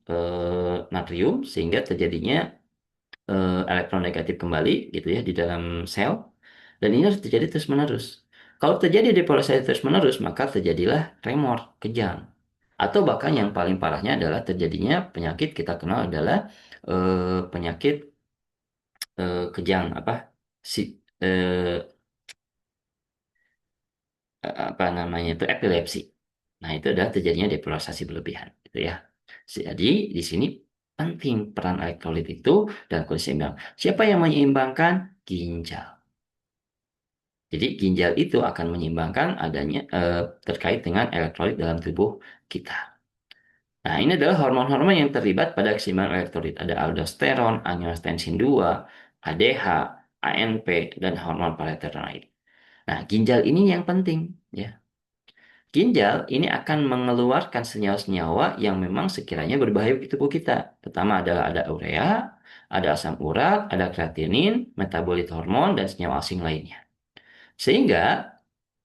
natrium sehingga terjadinya elektronegatif kembali gitu ya di dalam sel, dan ini harus terjadi terus-menerus. Kalau terjadi depolarisasi terus-menerus, maka terjadilah tremor, kejang. Atau bahkan yang paling parahnya adalah terjadinya penyakit kita kenal adalah penyakit kejang apa si eh, apa namanya itu epilepsi. Nah, itu adalah terjadinya depolarisasi berlebihan gitu ya. Jadi di sini penting peran elektrolit itu dan kondisi seimbang. Siapa yang menyeimbangkan? Ginjal. Jadi ginjal itu akan menyeimbangkan adanya terkait dengan elektrolit dalam tubuh kita. Nah, ini adalah hormon-hormon yang terlibat pada keseimbangan elektrolit. Ada aldosteron, angiotensin 2, ADH, ANP, dan hormon parathyroid. Nah, ginjal ini yang penting, ya. Ginjal ini akan mengeluarkan senyawa-senyawa yang memang sekiranya berbahaya bagi tubuh kita. Pertama adalah ada urea, ada asam urat, ada kreatinin, metabolit hormon, dan senyawa asing lainnya. Sehingga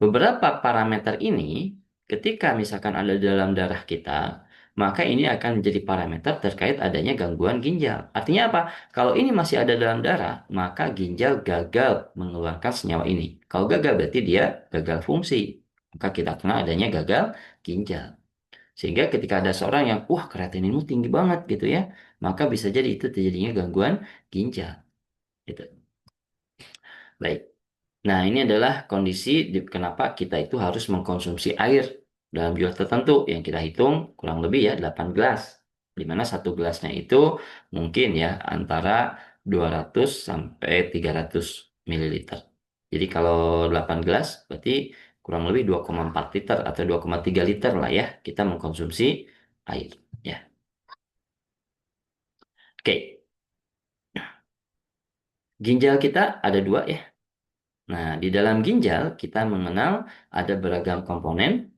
beberapa parameter ini ketika misalkan ada dalam darah kita, maka ini akan menjadi parameter terkait adanya gangguan ginjal. Artinya apa? Kalau ini masih ada dalam darah, maka ginjal gagal mengeluarkan senyawa ini. Kalau gagal berarti dia gagal fungsi. Maka kita kenal adanya gagal ginjal. Sehingga ketika ada seorang yang, wah kreatininmu tinggi banget gitu ya, maka bisa jadi itu terjadinya gangguan ginjal. Gitu. Baik. Nah, ini adalah kondisi kenapa kita itu harus mengkonsumsi air dalam jumlah tertentu yang kita hitung kurang lebih ya 8 gelas. Di mana satu gelasnya itu mungkin ya antara 200 sampai 300 mililiter. Jadi kalau 8 gelas berarti kurang lebih 2,4 liter atau 2,3 liter lah ya kita mengkonsumsi air ya. Oke, ginjal kita ada dua ya. Nah, di dalam ginjal kita mengenal ada beragam komponen,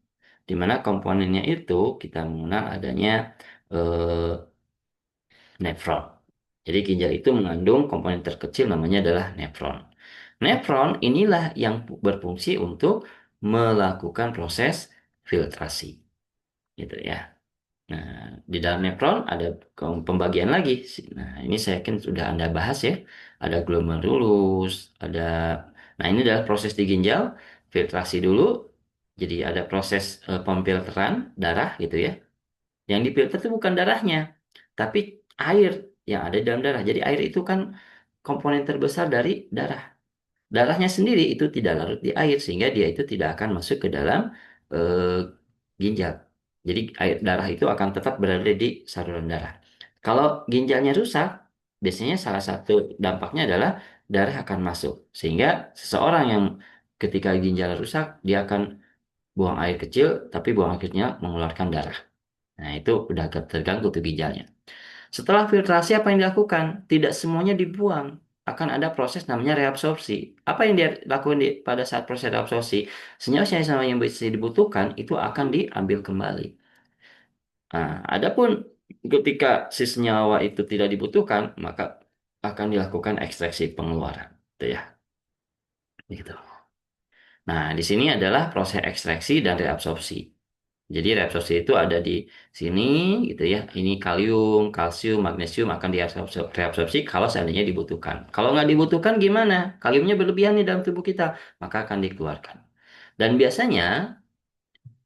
di mana komponennya itu kita mengenal adanya eh, nefron. Jadi ginjal itu mengandung komponen terkecil namanya adalah nefron. Nefron inilah yang berfungsi untuk melakukan proses filtrasi, gitu ya. Nah, di dalam nefron ada pembagian lagi. Nah, ini saya yakin sudah Anda bahas ya. Ada glomerulus, ada. Nah, ini adalah proses di ginjal, filtrasi dulu. Jadi ada proses pemfilteran darah gitu ya. Yang difilter itu bukan darahnya, tapi air yang ada di dalam darah. Jadi air itu kan komponen terbesar dari darah. Darahnya sendiri itu tidak larut di air sehingga dia itu tidak akan masuk ke dalam eh, ginjal. Jadi air darah itu akan tetap berada di saluran darah. Kalau ginjalnya rusak, biasanya salah satu dampaknya adalah darah akan masuk sehingga seseorang yang ketika ginjal rusak dia akan buang air kecil tapi buang air kecilnya mengeluarkan darah. Nah, itu udah agak terganggu tuh ginjalnya. Setelah filtrasi apa yang dilakukan? Tidak semuanya dibuang. Akan ada proses namanya reabsorpsi. Apa yang dia lakukan pada saat proses reabsorpsi? Senyawa-senyawa yang bisa dibutuhkan itu akan diambil kembali. Nah, adapun ketika si senyawa itu tidak dibutuhkan, maka akan dilakukan ekstraksi pengeluaran. Itu ya. Gitu. Nah, di sini adalah proses ekstraksi dan reabsorpsi. Jadi reabsorpsi itu ada di sini gitu ya. Ini kalium, kalsium, magnesium akan direabsorpsi kalau seandainya dibutuhkan. Kalau nggak dibutuhkan gimana? Kaliumnya berlebihan nih dalam tubuh kita, maka akan dikeluarkan. Dan biasanya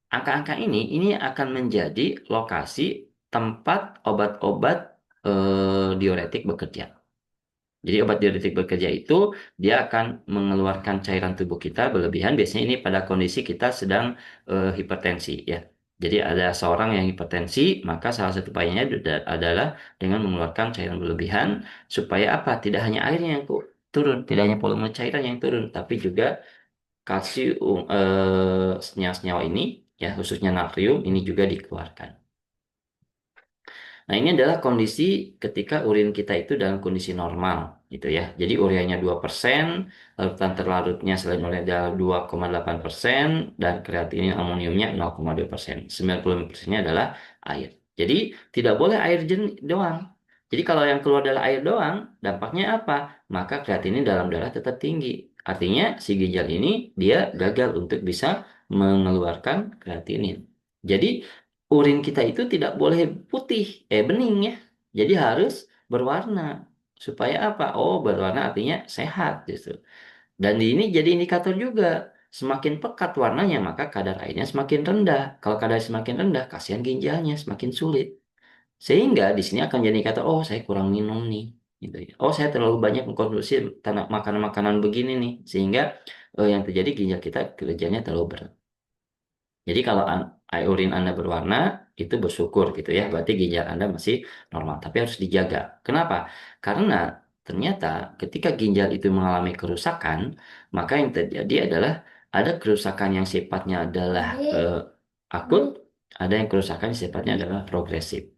Angka-angka ini akan menjadi lokasi tempat obat-obat diuretik bekerja. Jadi obat diuretik bekerja itu dia akan mengeluarkan cairan tubuh kita berlebihan. Biasanya ini pada kondisi kita sedang hipertensi ya. Jadi ada seorang yang hipertensi, maka salah satu upayanya adalah dengan mengeluarkan cairan berlebihan supaya apa? Tidak hanya airnya yang turun, tidak hanya volume cairan yang turun, tapi juga kalsium senyawa-senyawa ini ya khususnya natrium ini juga dikeluarkan. Nah, ini adalah kondisi ketika urin kita itu dalam kondisi normal, gitu ya. Jadi ureanya 2%, larutan terlarutnya selain urea adalah 2,8%, dan kreatinin amoniumnya 0,2%. 95%-nya adalah air. Jadi, tidak boleh air jernih doang. Jadi, kalau yang keluar adalah air doang, dampaknya apa? Maka kreatinin dalam darah tetap tinggi. Artinya, si ginjal ini dia gagal untuk bisa mengeluarkan kreatinin. Jadi, urin kita itu tidak boleh putih, bening ya. Jadi harus berwarna. Supaya apa? Oh, berwarna artinya sehat gitu. Dan ini jadi indikator juga. Semakin pekat warnanya, maka kadar airnya semakin rendah. Kalau kadar semakin rendah, kasihan ginjalnya semakin sulit. Sehingga di sini akan jadi indikator, oh saya kurang minum nih. Gitu ya. Oh, saya terlalu banyak mengkonsumsi makanan-makanan begini nih. Sehingga yang terjadi ginjal kita kerjanya terlalu berat. Jadi kalau air urin Anda berwarna, itu bersyukur gitu ya. Berarti ginjal Anda masih normal. Tapi harus dijaga. Kenapa? Karena ternyata ketika ginjal itu mengalami kerusakan, maka yang terjadi adalah ada kerusakan yang sifatnya adalah akut, ada yang kerusakan yang sifatnya adalah progresif.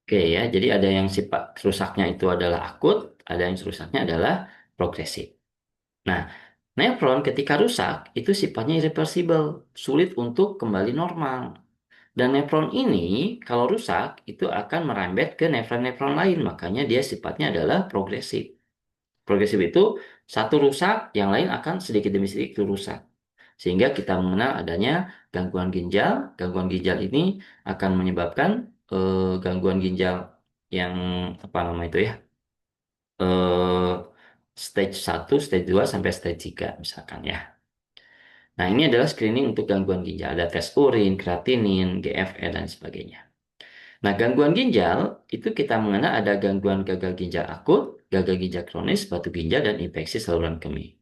Oke ya, jadi ada yang sifat rusaknya itu adalah akut, ada yang rusaknya adalah progresif. Nah, nefron ketika rusak itu sifatnya irreversible, sulit untuk kembali normal. Dan nefron ini kalau rusak itu akan merembet ke nefron-nefron lain, makanya dia sifatnya adalah progresif. Progresif itu satu rusak, yang lain akan sedikit demi sedikit rusak. Sehingga kita mengenal adanya gangguan ginjal. Gangguan ginjal ini akan menyebabkan gangguan ginjal yang apa nama itu ya? eh, Stage 1, stage 2 sampai stage 3 misalkan ya. Nah, ini adalah screening untuk gangguan ginjal. Ada tes urin, kreatinin, GFR, dan sebagainya. Nah, gangguan ginjal itu kita mengenal ada gangguan gagal ginjal akut, gagal ginjal kronis, batu ginjal, dan infeksi saluran kemih.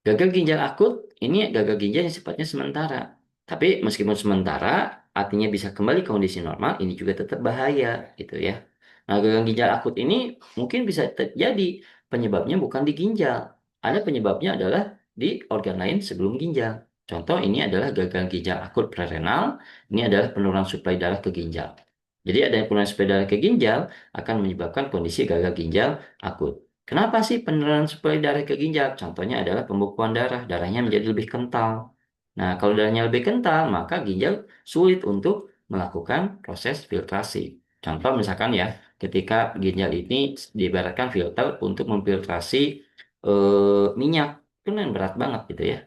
Gagal ginjal akut ini gagal ginjal yang sifatnya sementara. Tapi meskipun sementara, artinya bisa kembali ke kondisi normal, ini juga tetap bahaya gitu ya. Nah, gagal ginjal akut ini mungkin bisa terjadi penyebabnya bukan di ginjal. Ada penyebabnya adalah di organ lain sebelum ginjal. Contoh ini adalah gagal ginjal akut prerenal, ini adalah penurunan suplai darah ke ginjal. Jadi ada penurunan suplai darah ke ginjal akan menyebabkan kondisi gagal ginjal akut. Kenapa sih penurunan suplai darah ke ginjal? Contohnya adalah pembekuan darah, darahnya menjadi lebih kental. Nah, kalau darahnya lebih kental, maka ginjal sulit untuk melakukan proses filtrasi. Contoh misalkan ya, ketika ginjal ini diibaratkan filter untuk memfiltrasi minyak, itu kan berat banget gitu ya.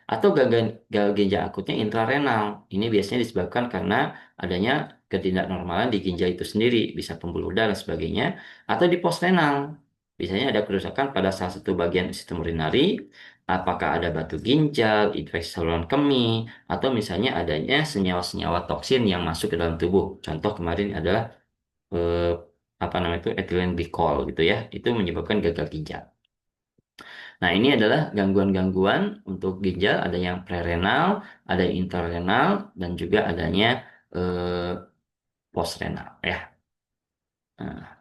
Atau gagal ginjal akutnya intrarenal. Ini biasanya disebabkan karena adanya ketidaknormalan di ginjal itu sendiri, bisa pembuluh darah dan sebagainya, atau di postrenal. Biasanya ada kerusakan pada salah satu bagian sistem urinari, apakah ada batu ginjal, infeksi saluran kemih, atau misalnya adanya senyawa-senyawa toksin yang masuk ke dalam tubuh. Contoh kemarin adalah eh, apa namanya itu ethylene glycol gitu ya, itu menyebabkan gagal ginjal. Nah, ini adalah gangguan-gangguan untuk ginjal, ada yang prerenal, ada yang intrarenal, dan juga adanya eh, postrenal ya. Nah,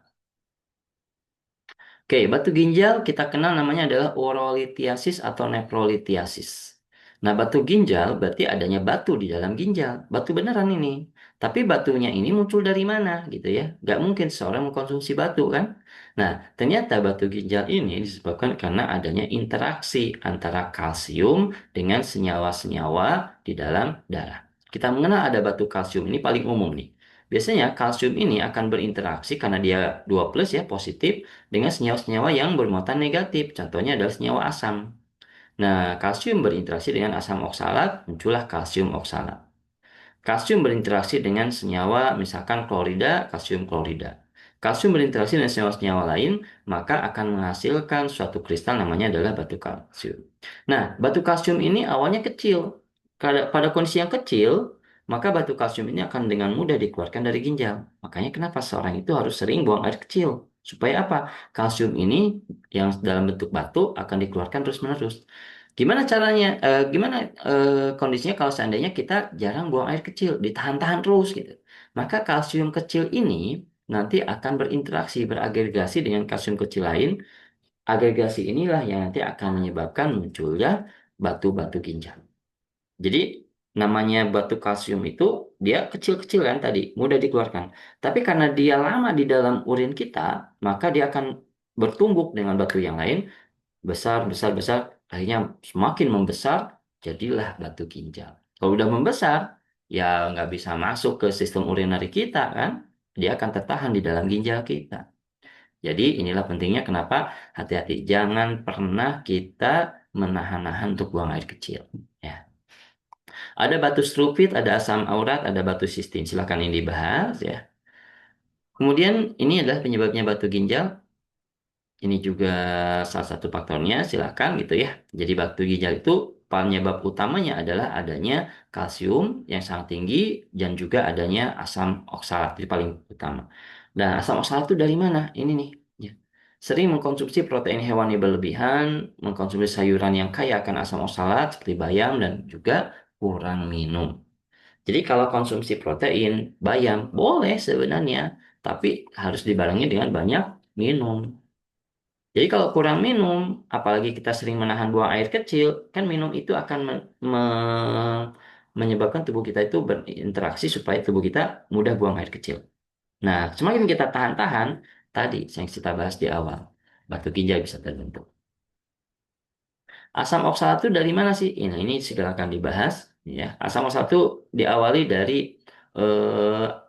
oke, batu ginjal kita kenal namanya adalah urolithiasis atau nephrolithiasis. Nah, batu ginjal berarti adanya batu di dalam ginjal. Batu beneran ini. Tapi batunya ini muncul dari mana gitu ya. Gak mungkin seorang mengkonsumsi batu kan. Nah, ternyata batu ginjal ini disebabkan karena adanya interaksi antara kalsium dengan senyawa-senyawa di dalam darah. Kita mengenal ada batu kalsium ini paling umum nih. Biasanya kalsium ini akan berinteraksi karena dia 2 plus ya positif dengan senyawa-senyawa yang bermuatan negatif. Contohnya adalah senyawa asam. Nah, kalsium berinteraksi dengan asam oksalat, muncullah kalsium oksalat. Kalsium berinteraksi dengan senyawa misalkan klorida, kalsium klorida. Kalsium berinteraksi dengan senyawa-senyawa lain, maka akan menghasilkan suatu kristal namanya adalah batu kalsium. Nah, batu kalsium ini awalnya kecil. Pada kondisi yang kecil, maka batu kalsium ini akan dengan mudah dikeluarkan dari ginjal. Makanya kenapa seorang itu harus sering buang air kecil. Supaya apa? Kalsium ini yang dalam bentuk batu akan dikeluarkan terus-menerus. Gimana caranya? Gimana kondisinya kalau seandainya kita jarang buang air kecil, ditahan-tahan terus gitu. Maka kalsium kecil ini nanti akan berinteraksi, beragregasi dengan kalsium kecil lain. Agregasi inilah yang nanti akan menyebabkan munculnya batu-batu ginjal. Jadi namanya batu kalsium itu dia kecil-kecil kan tadi, mudah dikeluarkan. Tapi karena dia lama di dalam urin kita, maka dia akan bertumbuk dengan batu yang lain, besar, besar, besar, akhirnya semakin membesar, jadilah batu ginjal. Kalau udah membesar, ya nggak bisa masuk ke sistem urinari kita kan, dia akan tertahan di dalam ginjal kita. Jadi inilah pentingnya kenapa hati-hati, jangan pernah kita menahan-nahan untuk buang air kecil. Ya. Ada batu strupit, ada asam aurat, ada batu sistin. Silakan ini dibahas ya. Kemudian ini adalah penyebabnya batu ginjal. Ini juga salah satu faktornya, silakan gitu ya. Jadi batu ginjal itu penyebab utamanya adalah adanya kalsium yang sangat tinggi dan juga adanya asam oksalat itu paling utama. Dan asam oksalat itu dari mana? Ini nih. Ya. Sering mengkonsumsi protein hewani berlebihan, mengkonsumsi sayuran yang kaya akan asam oksalat seperti bayam dan juga kurang minum. Jadi kalau konsumsi protein, bayam boleh sebenarnya, tapi harus dibarengi dengan banyak minum. Jadi kalau kurang minum, apalagi kita sering menahan buang air kecil, kan minum itu akan menyebabkan tubuh kita itu berinteraksi supaya tubuh kita mudah buang air kecil. Nah, semakin kita tahan-tahan, tadi yang kita bahas di awal, batu ginjal bisa terbentuk. Asam oksalat itu dari mana sih? Ini segera akan dibahas. Ya, asam oksalat itu diawali dari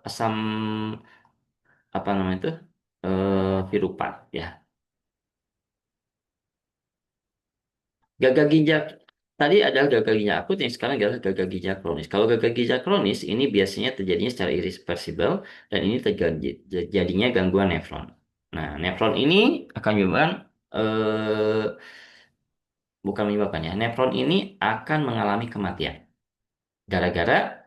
asam apa namanya itu piruvat ya. Gagal ginjal tadi adalah gagal ginjal akut, yang sekarang adalah gagal ginjal kronis. Kalau gagal ginjal kronis ini biasanya terjadinya secara irreversibel dan ini terjadinya gangguan nefron. Nah, nefron ini akan menyebabkan bukan menyebabkan ya, nefron ini akan mengalami kematian. Gara-gara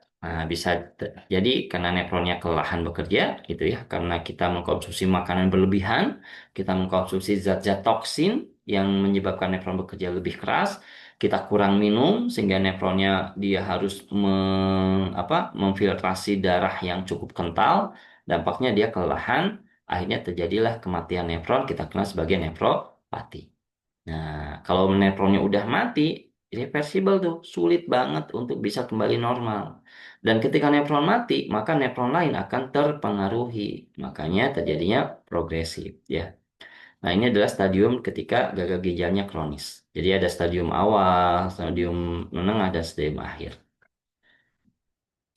bisa jadi karena nefronnya kelelahan bekerja gitu ya, karena kita mengkonsumsi makanan berlebihan, kita mengkonsumsi zat-zat toksin yang menyebabkan nefron bekerja lebih keras, kita kurang minum sehingga nefronnya dia harus memfiltrasi darah yang cukup kental, dampaknya dia kelelahan, akhirnya terjadilah kematian nefron, kita kenal sebagai nefropati. Nah, kalau nefronnya udah mati, irreversible tuh, sulit banget untuk bisa kembali normal. Dan ketika nefron mati, maka nefron lain akan terpengaruhi. Makanya terjadinya progresif, ya. Nah, ini adalah stadium ketika gagal ginjalnya kronis. Jadi ada stadium awal, stadium menengah, dan stadium akhir.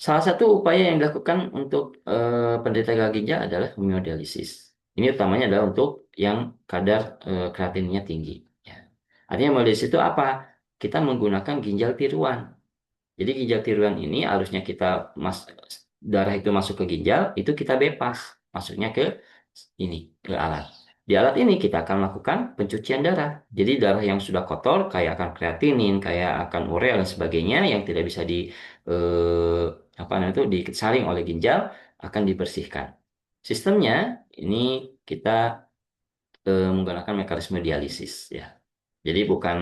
Salah satu upaya yang dilakukan untuk penderita gagal ginjal adalah hemodialisis. Ini utamanya adalah untuk yang kadar kreatinnya tinggi. Ya. Artinya hemodialisis itu apa? Kita menggunakan ginjal tiruan. Jadi ginjal tiruan ini harusnya darah itu masuk ke ginjal, itu kita bebas masuknya ke ini ke alat. Di alat ini kita akan melakukan pencucian darah. Jadi darah yang sudah kotor, kayak akan kreatinin, kayak akan urea dan sebagainya yang tidak bisa eh, disaring oleh ginjal akan dibersihkan. Sistemnya ini kita menggunakan mekanisme dialisis ya. Jadi bukan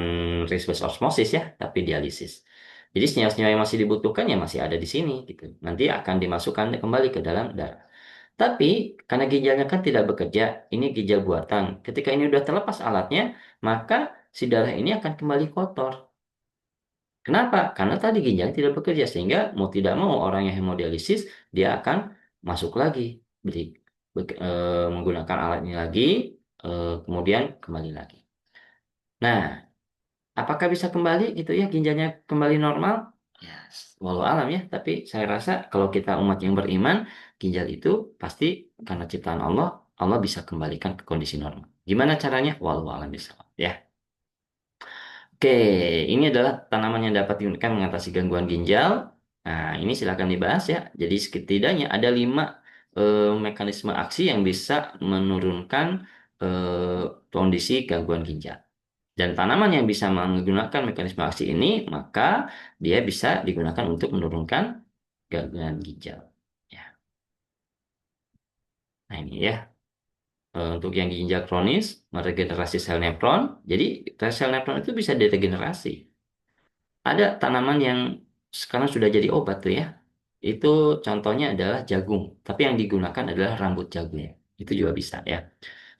reverse osmosis ya, tapi dialisis. Jadi senyawa-senyawa yang masih dibutuhkan ya masih ada di sini gitu. Nanti akan dimasukkan kembali ke dalam darah. Tapi karena ginjalnya kan tidak bekerja, ini ginjal buatan. Ketika ini sudah terlepas alatnya, maka si darah ini akan kembali kotor. Kenapa? Karena tadi ginjalnya tidak bekerja sehingga mau tidak mau orang yang hemodialisis dia akan masuk lagi, beli menggunakan alat ini lagi, kemudian kembali lagi. Nah, apakah bisa kembali gitu ya ginjalnya kembali normal? Ya, walau alam ya. Tapi saya rasa kalau kita umat yang beriman, ginjal itu pasti karena ciptaan Allah, Allah bisa kembalikan ke kondisi normal. Gimana caranya? Walau alam bisa. Ya. Oke, ini adalah tanaman yang dapat digunakan mengatasi gangguan ginjal. Nah, ini silakan dibahas ya. Jadi setidaknya ada 5 mekanisme aksi yang bisa menurunkan kondisi gangguan ginjal. Dan tanaman yang bisa menggunakan mekanisme aksi ini, maka dia bisa digunakan untuk menurunkan gangguan ginjal. Ya, nah ini ya. Untuk yang ginjal kronis, meregenerasi sel nefron. Jadi sel nefron itu bisa diregenerasi. Ada tanaman yang sekarang sudah jadi obat tuh ya. Itu contohnya adalah jagung, tapi yang digunakan adalah rambut jagung. Itu juga bisa ya.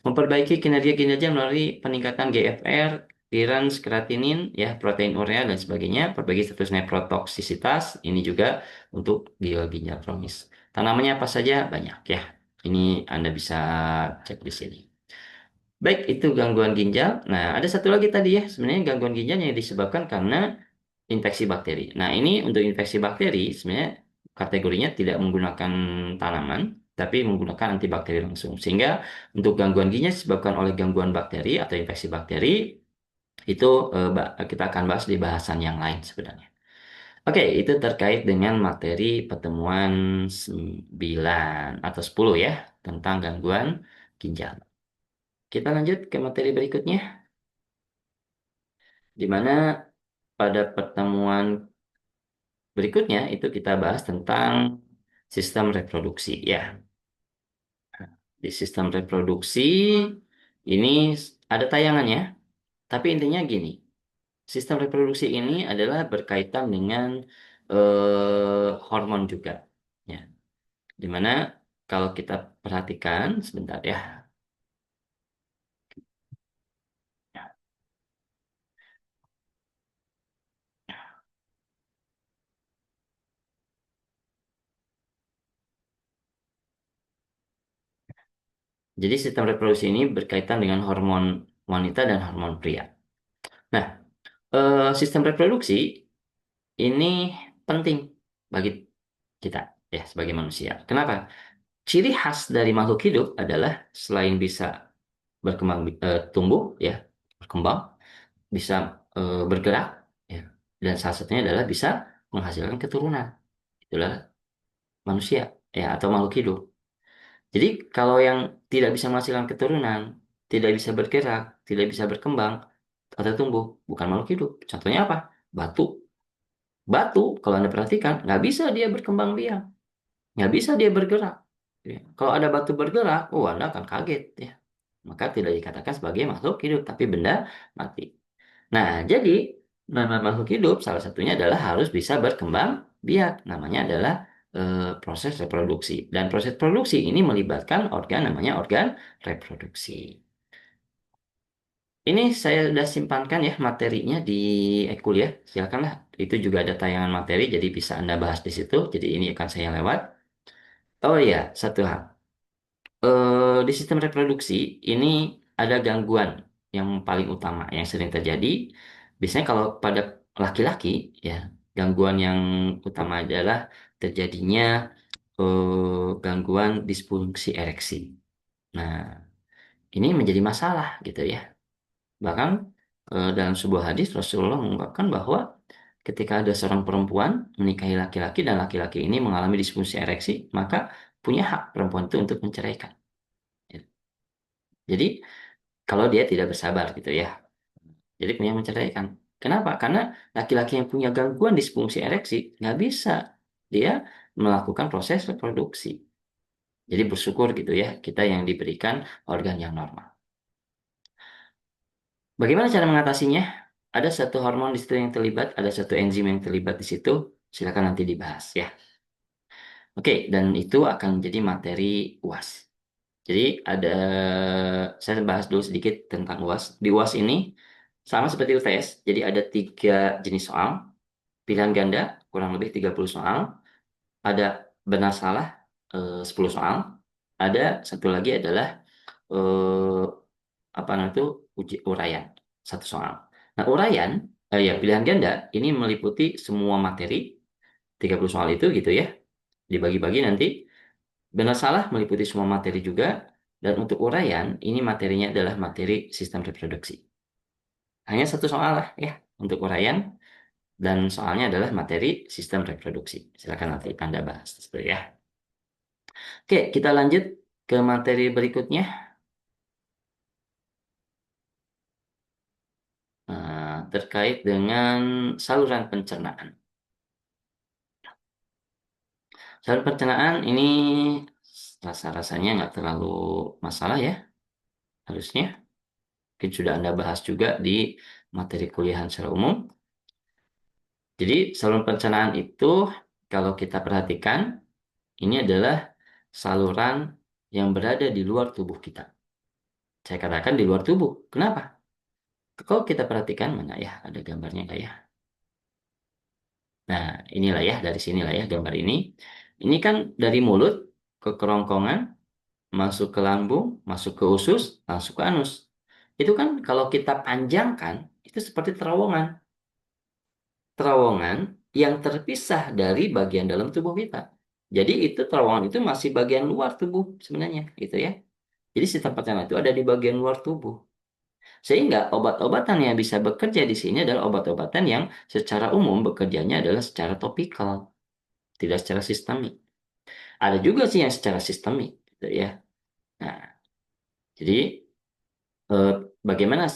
Memperbaiki kinerja-kinerja melalui peningkatan GFR, clearance kreatinin, ya, protein urea dan sebagainya. Perbaiki status nephrotoksisitas. Ini juga untuk ginjal kronis. Tanamannya apa saja? Banyak ya. Ini Anda bisa cek di sini. Baik, itu gangguan ginjal. Nah, ada satu lagi tadi ya, sebenarnya gangguan ginjal yang disebabkan karena infeksi bakteri. Nah, ini untuk infeksi bakteri sebenarnya kategorinya tidak menggunakan tanaman, tapi menggunakan antibakteri langsung. Sehingga untuk gangguan ginjal disebabkan oleh gangguan bakteri atau infeksi bakteri, itu kita akan bahas di bahasan yang lain sebenarnya. Oke, itu terkait dengan materi pertemuan 9 atau 10 ya, tentang gangguan ginjal. Kita lanjut ke materi berikutnya, di mana pada pertemuan berikutnya itu kita bahas tentang sistem reproduksi. Ya, di sistem reproduksi ini ada tayangannya, tapi intinya gini, sistem reproduksi ini adalah berkaitan dengan hormon juga. Ya, di mana kalau kita perhatikan sebentar ya. Jadi sistem reproduksi ini berkaitan dengan hormon wanita dan hormon pria. Nah, sistem reproduksi ini penting bagi kita ya sebagai manusia. Kenapa? Ciri khas dari makhluk hidup adalah selain bisa berkembang, tumbuh ya, berkembang, bisa bergerak ya, dan salah satunya adalah bisa menghasilkan keturunan. Itulah manusia ya atau makhluk hidup. Jadi kalau yang tidak bisa menghasilkan keturunan, tidak bisa bergerak, tidak bisa berkembang atau tumbuh, bukan makhluk hidup. Contohnya apa? Batu. Batu, kalau Anda perhatikan, nggak bisa dia berkembang biak. Nggak bisa dia bergerak. Ya. Kalau ada batu bergerak, oh Anda akan kaget ya. Maka tidak dikatakan sebagai makhluk hidup, tapi benda mati. Nah, jadi nama makhluk hidup salah satunya adalah harus bisa berkembang biak. Namanya adalah proses reproduksi. Dan proses produksi ini melibatkan organ namanya organ reproduksi. Ini saya sudah simpankan ya materinya di kuliah. Silakanlah. Itu juga ada tayangan materi, jadi bisa Anda bahas di situ. Jadi ini akan saya lewat. Oh iya, satu hal. Di sistem reproduksi ini ada gangguan yang paling utama yang sering terjadi. Biasanya kalau pada laki-laki ya gangguan yang utama adalah terjadinya gangguan disfungsi ereksi. Nah, ini menjadi masalah gitu ya. Bahkan dalam sebuah hadis Rasulullah mengungkapkan bahwa ketika ada seorang perempuan menikahi laki-laki dan laki-laki ini mengalami disfungsi ereksi, maka punya hak perempuan itu untuk menceraikan. Jadi kalau dia tidak bersabar gitu ya. Jadi punya menceraikan. Kenapa? Karena laki-laki yang punya gangguan disfungsi ereksi nggak bisa dia melakukan proses reproduksi. Jadi bersyukur gitu ya kita yang diberikan organ yang normal. Bagaimana cara mengatasinya? Ada satu hormon di situ yang terlibat, ada satu enzim yang terlibat di situ. Silakan nanti dibahas ya. Oke, dan itu akan menjadi materi UAS. Jadi saya bahas dulu sedikit tentang UAS. Di UAS ini sama seperti UTS, jadi ada 3 jenis soal, pilihan ganda kurang lebih 30 soal, ada benar salah 10 soal, ada satu lagi adalah eh, apa namanya itu uji uraian 1 soal. Nah uraian ya pilihan ganda ini meliputi semua materi 30 soal itu gitu ya, dibagi-bagi nanti. Benar salah meliputi semua materi juga, dan untuk uraian, ini materinya adalah materi sistem reproduksi. Hanya 1 soal lah ya untuk uraian, dan soalnya adalah materi sistem reproduksi. Silakan nanti Anda bahas. Seperti ya. Oke, kita lanjut ke materi berikutnya. Terkait dengan saluran pencernaan. Saluran pencernaan ini rasa-rasanya nggak terlalu masalah ya, harusnya. Mungkin sudah Anda bahas juga di materi kuliahan secara umum. Jadi, saluran pencernaan itu, kalau kita perhatikan, ini adalah saluran yang berada di luar tubuh kita. Saya katakan di luar tubuh. Kenapa? Kalau kita perhatikan, mana ya, ada gambarnya nggak ya? Nah, inilah ya, dari sinilah ya gambar ini. Ini kan dari mulut ke kerongkongan, masuk ke lambung, masuk ke usus, masuk ke anus. Itu kan kalau kita panjangkan, itu seperti terowongan. Terowongan yang terpisah dari bagian dalam tubuh kita. Jadi itu terowongan itu masih bagian luar tubuh sebenarnya, gitu ya. Jadi sistem pencernaan itu ada di bagian luar tubuh. Sehingga obat-obatan yang bisa bekerja di sini adalah obat-obatan yang secara umum bekerjanya adalah secara topikal, tidak secara sistemik. Ada juga sih yang secara sistemik, gitu ya. Nah, jadi eh, bagaimana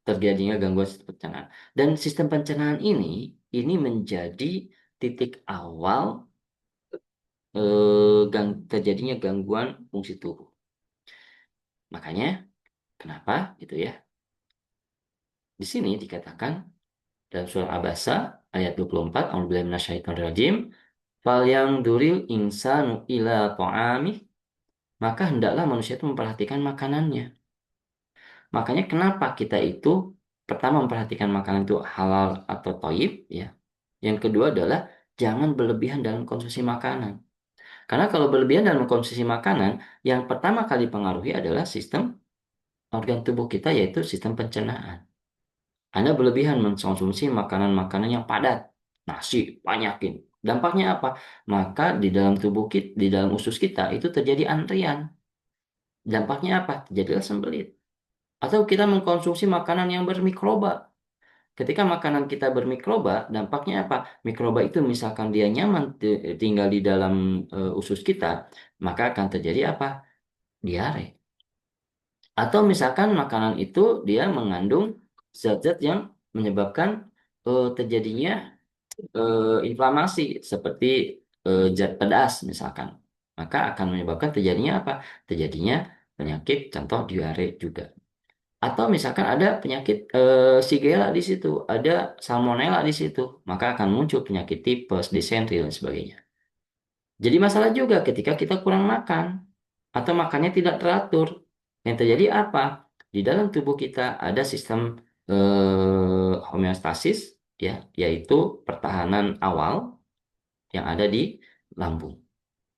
terjadinya gangguan sistem pencernaan? Dan sistem pencernaan ini menjadi titik awal terjadinya gangguan fungsi tubuh. Makanya, kenapa gitu ya? Di sini dikatakan dalam surah Abasa ayat 24, A'udzubillahi minasyaitonirrajim, "Fal yang duril insanu ila ta'amih", maka hendaklah manusia itu memperhatikan makanannya. Makanya kenapa kita itu pertama memperhatikan makanan itu halal atau toyib ya. Yang kedua adalah jangan berlebihan dalam konsumsi makanan. Karena kalau berlebihan dalam konsumsi makanan, yang pertama kali pengaruhi adalah sistem organ tubuh kita yaitu sistem pencernaan. Anda berlebihan mengkonsumsi makanan-makanan yang padat, nasi, banyakin. Dampaknya apa? Maka di dalam tubuh kita, di dalam usus kita itu terjadi antrian. Dampaknya apa? Terjadilah sembelit. Atau kita mengkonsumsi makanan yang bermikroba. Ketika makanan kita bermikroba, dampaknya apa? Mikroba itu misalkan dia nyaman tinggal di dalam usus kita, maka akan terjadi apa? Diare. Atau misalkan makanan itu dia mengandung zat-zat yang menyebabkan terjadinya inflamasi seperti zat pedas misalkan. Maka akan menyebabkan terjadinya apa? Terjadinya penyakit contoh diare juga. Atau misalkan ada penyakit Shigella di situ, ada Salmonella di situ, maka akan muncul penyakit tipes, disentri dan sebagainya. Jadi masalah juga ketika kita kurang makan atau makannya tidak teratur. Yang terjadi apa? Di dalam tubuh kita ada sistem homeostasis ya, yaitu pertahanan awal yang ada di lambung,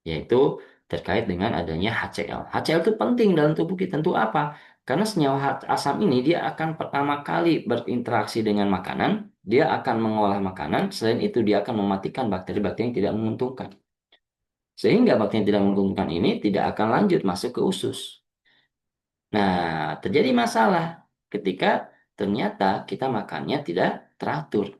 yaitu terkait dengan adanya HCl. HCl itu penting dalam tubuh kita. Tentu apa? Karena senyawa asam ini dia akan pertama kali berinteraksi dengan makanan, dia akan mengolah makanan, selain itu dia akan mematikan bakteri-bakteri yang tidak menguntungkan. Sehingga bakteri yang tidak menguntungkan ini tidak akan lanjut masuk ke usus. Nah, terjadi masalah ketika ternyata kita makannya tidak teratur.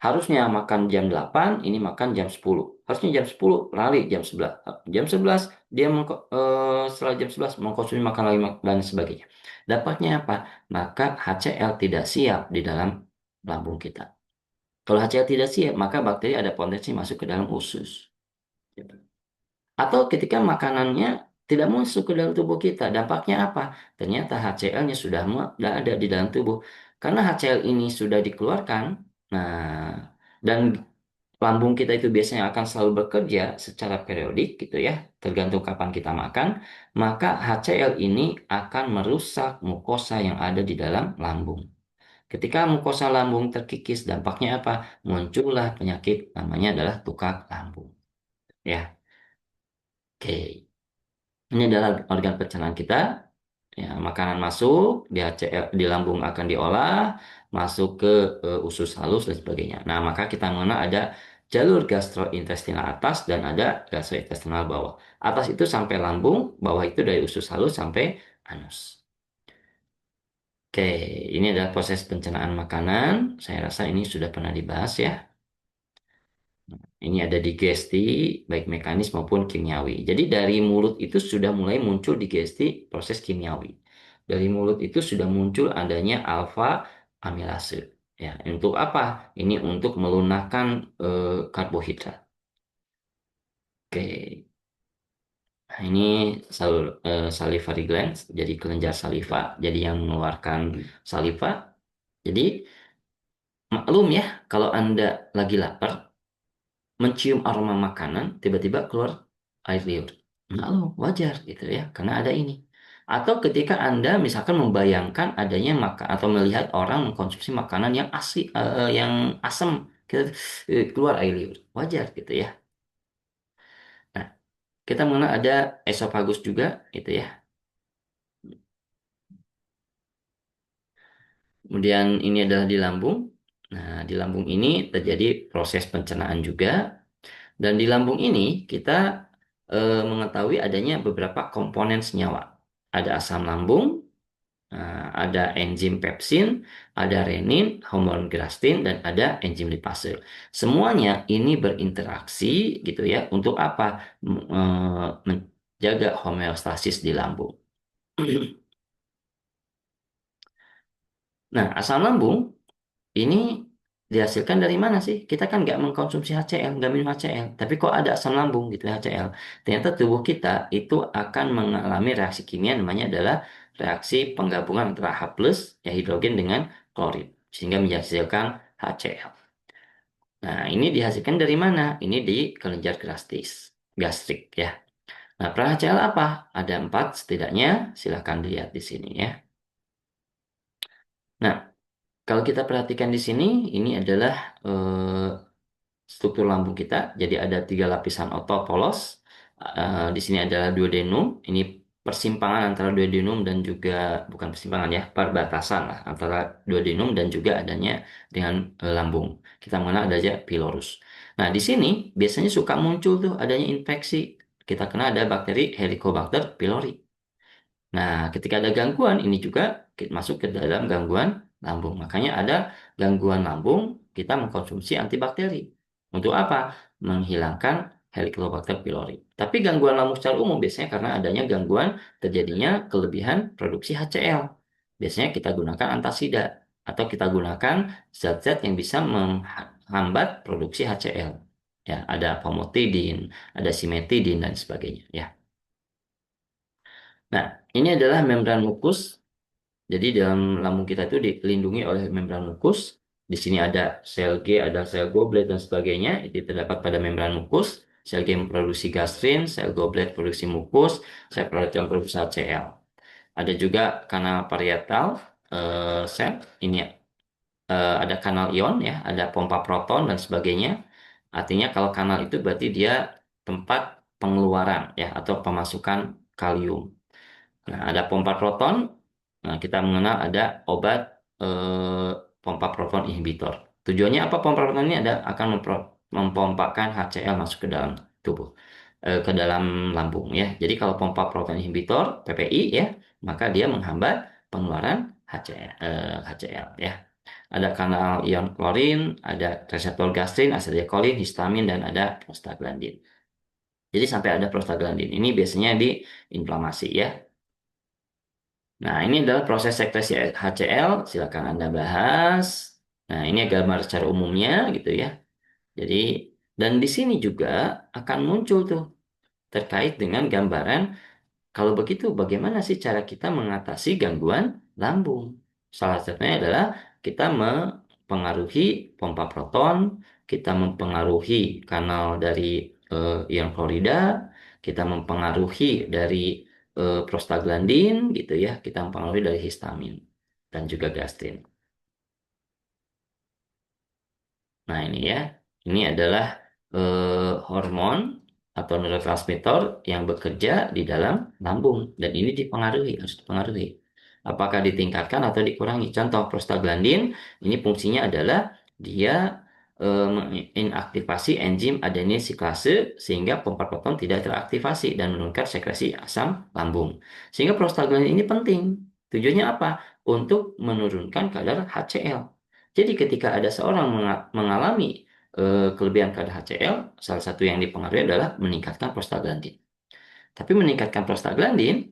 Harusnya makan jam 8, ini makan jam 10. Harusnya jam 10, lari jam 11. Jam 11, dia setelah jam 11 mengkonsumsi makan lagi dan sebagainya. Dampaknya apa? Maka HCl tidak siap di dalam lambung kita. Kalau HCl tidak siap, maka bakteri ada potensi masuk ke dalam usus. Atau ketika makanannya tidak masuk ke dalam tubuh kita, dampaknya apa? Ternyata HCl-nya sudah ada di dalam tubuh. Karena HCl ini sudah dikeluarkan, nah, dan lambung kita itu biasanya akan selalu bekerja secara periodik gitu ya, tergantung kapan kita makan, maka HCl ini akan merusak mukosa yang ada di dalam lambung. Ketika mukosa lambung terkikis, dampaknya apa? Muncullah penyakit namanya adalah tukak lambung. Ya, oke. Ini adalah organ pencernaan kita. Ya, makanan masuk, di HCl, di lambung akan diolah, masuk ke usus halus dan sebagainya. Nah, maka kita mengenal ada jalur gastrointestinal atas dan ada gastrointestinal bawah. Atas itu sampai lambung, bawah itu dari usus halus sampai anus. Oke, ini adalah proses pencernaan makanan. Saya rasa ini sudah pernah dibahas ya. Ini ada digesti, baik mekanis maupun kimiawi. Jadi dari mulut itu sudah mulai muncul digesti proses kimiawi. Dari mulut itu sudah muncul adanya alfa amilase. Ya, untuk apa? Ini untuk melunakkan karbohidrat. Oke, nah, ini salivary glands, jadi kelenjar saliva, jadi yang mengeluarkan saliva. Jadi maklum ya, kalau Anda lagi lapar, mencium aroma makanan, tiba-tiba keluar air liur. Maklum, wajar gitu ya, karena ada ini. Atau ketika Anda misalkan membayangkan adanya maka atau melihat orang mengkonsumsi makanan yang yang asam, kita keluar air liur, wajar gitu ya. Nah, kita mengenal ada esofagus juga, gitu ya. Kemudian ini adalah di lambung. Nah, di lambung ini terjadi proses pencernaan juga. Dan di lambung ini kita mengetahui adanya beberapa komponen senyawa. Ada asam lambung, ada enzim pepsin, ada renin, hormon ghrelin, dan ada enzim lipase. Semuanya ini berinteraksi gitu ya untuk apa? Menjaga homeostasis di lambung. Nah, asam lambung ini dihasilkan dari mana sih? Kita kan nggak mengkonsumsi HCl, nggak minum HCl. Tapi kok ada asam lambung gitu ya, HCl. Ternyata tubuh kita itu akan mengalami reaksi kimia namanya adalah reaksi penggabungan antara H+, ya hidrogen dengan klorin. Sehingga menghasilkan HCl. Nah, ini dihasilkan dari mana? Ini di kelenjar gastrik ya. Nah, peran HCl apa? Ada 4 setidaknya. Silahkan dilihat di sini ya. Nah, kalau kita perhatikan di sini, ini adalah struktur lambung kita. Jadi ada 3 lapisan otot polos. Di sini adalah duodenum. Ini persimpangan antara duodenum dan juga bukan persimpangan ya, perbatasan lah antara duodenum dan juga adanya dengan lambung. Kita mengenal adanya pylorus. Nah, di sini biasanya suka muncul tuh adanya infeksi. Kita kenal ada bakteri Helicobacter pylori. Nah, ketika ada gangguan, ini juga masuk ke dalam gangguan lambung. Makanya ada gangguan lambung, kita mengkonsumsi antibakteri. Untuk apa? Menghilangkan Helicobacter pylori. Tapi gangguan lambung secara umum biasanya karena adanya gangguan terjadinya kelebihan produksi HCl. Biasanya kita gunakan antasida atau kita gunakan zat-zat yang bisa menghambat produksi HCl. Ya, ada famotidin, ada simetidin dan sebagainya. Ya. Nah, ini adalah membran mukus. Jadi dalam lambung kita itu dilindungi oleh membran mukus. Di sini ada sel G, ada sel goblet dan sebagainya. Itu terdapat pada membran mukus. Sel G memproduksi gastrin, sel goblet produksi mukus, sel parietal produksi HCl. Ada juga kanal parietal sel. Ini ada kanal ion ya, ada pompa proton dan sebagainya. Artinya kalau kanal itu berarti dia tempat pengeluaran ya atau pemasukan kalium. Nah, ada pompa proton. Nah, kita mengenal ada obat pompa proton inhibitor. Tujuannya apa pompa proton ini ada akan mempompakan HCl masuk ke dalam tubuh, ke dalam lambung ya. Jadi kalau pompa proton inhibitor PPI ya, maka dia menghambat pengeluaran HCl ya. Ada kanal ion klorin, ada reseptor gastrin, asetilkolin, histamin, dan ada prostaglandin. Jadi sampai ada prostaglandin. Ini biasanya di inflamasi ya. Nah, ini adalah proses sekresi HCl. Silakan Anda bahas. Nah, ini gambar secara umumnya gitu ya. Jadi, dan di sini juga akan muncul tuh terkait dengan gambaran. Kalau begitu, bagaimana sih cara kita mengatasi gangguan lambung? Salah satunya adalah kita mempengaruhi pompa proton, kita mempengaruhi kanal dari ion klorida, kita mempengaruhi dari prostaglandin gitu ya, kita mempengaruhi dari histamin dan juga gastrin. Nah, ini ya. Ini adalah hormon atau neurotransmitter yang bekerja di dalam lambung dan ini dipengaruhi, harus dipengaruhi. Apakah ditingkatkan atau dikurangi? Contoh prostaglandin ini fungsinya adalah dia menginaktivasi enzim adenin siklase sehingga pompa proton tidak teraktivasi dan menurunkan sekresi asam lambung. Sehingga prostaglandin ini penting. Tujuannya apa? Untuk menurunkan kadar HCl. Jadi ketika ada seorang mengalami kelebihan kadar HCl, salah satu yang dipengaruhi adalah meningkatkan prostaglandin. Tapi meningkatkan prostaglandin,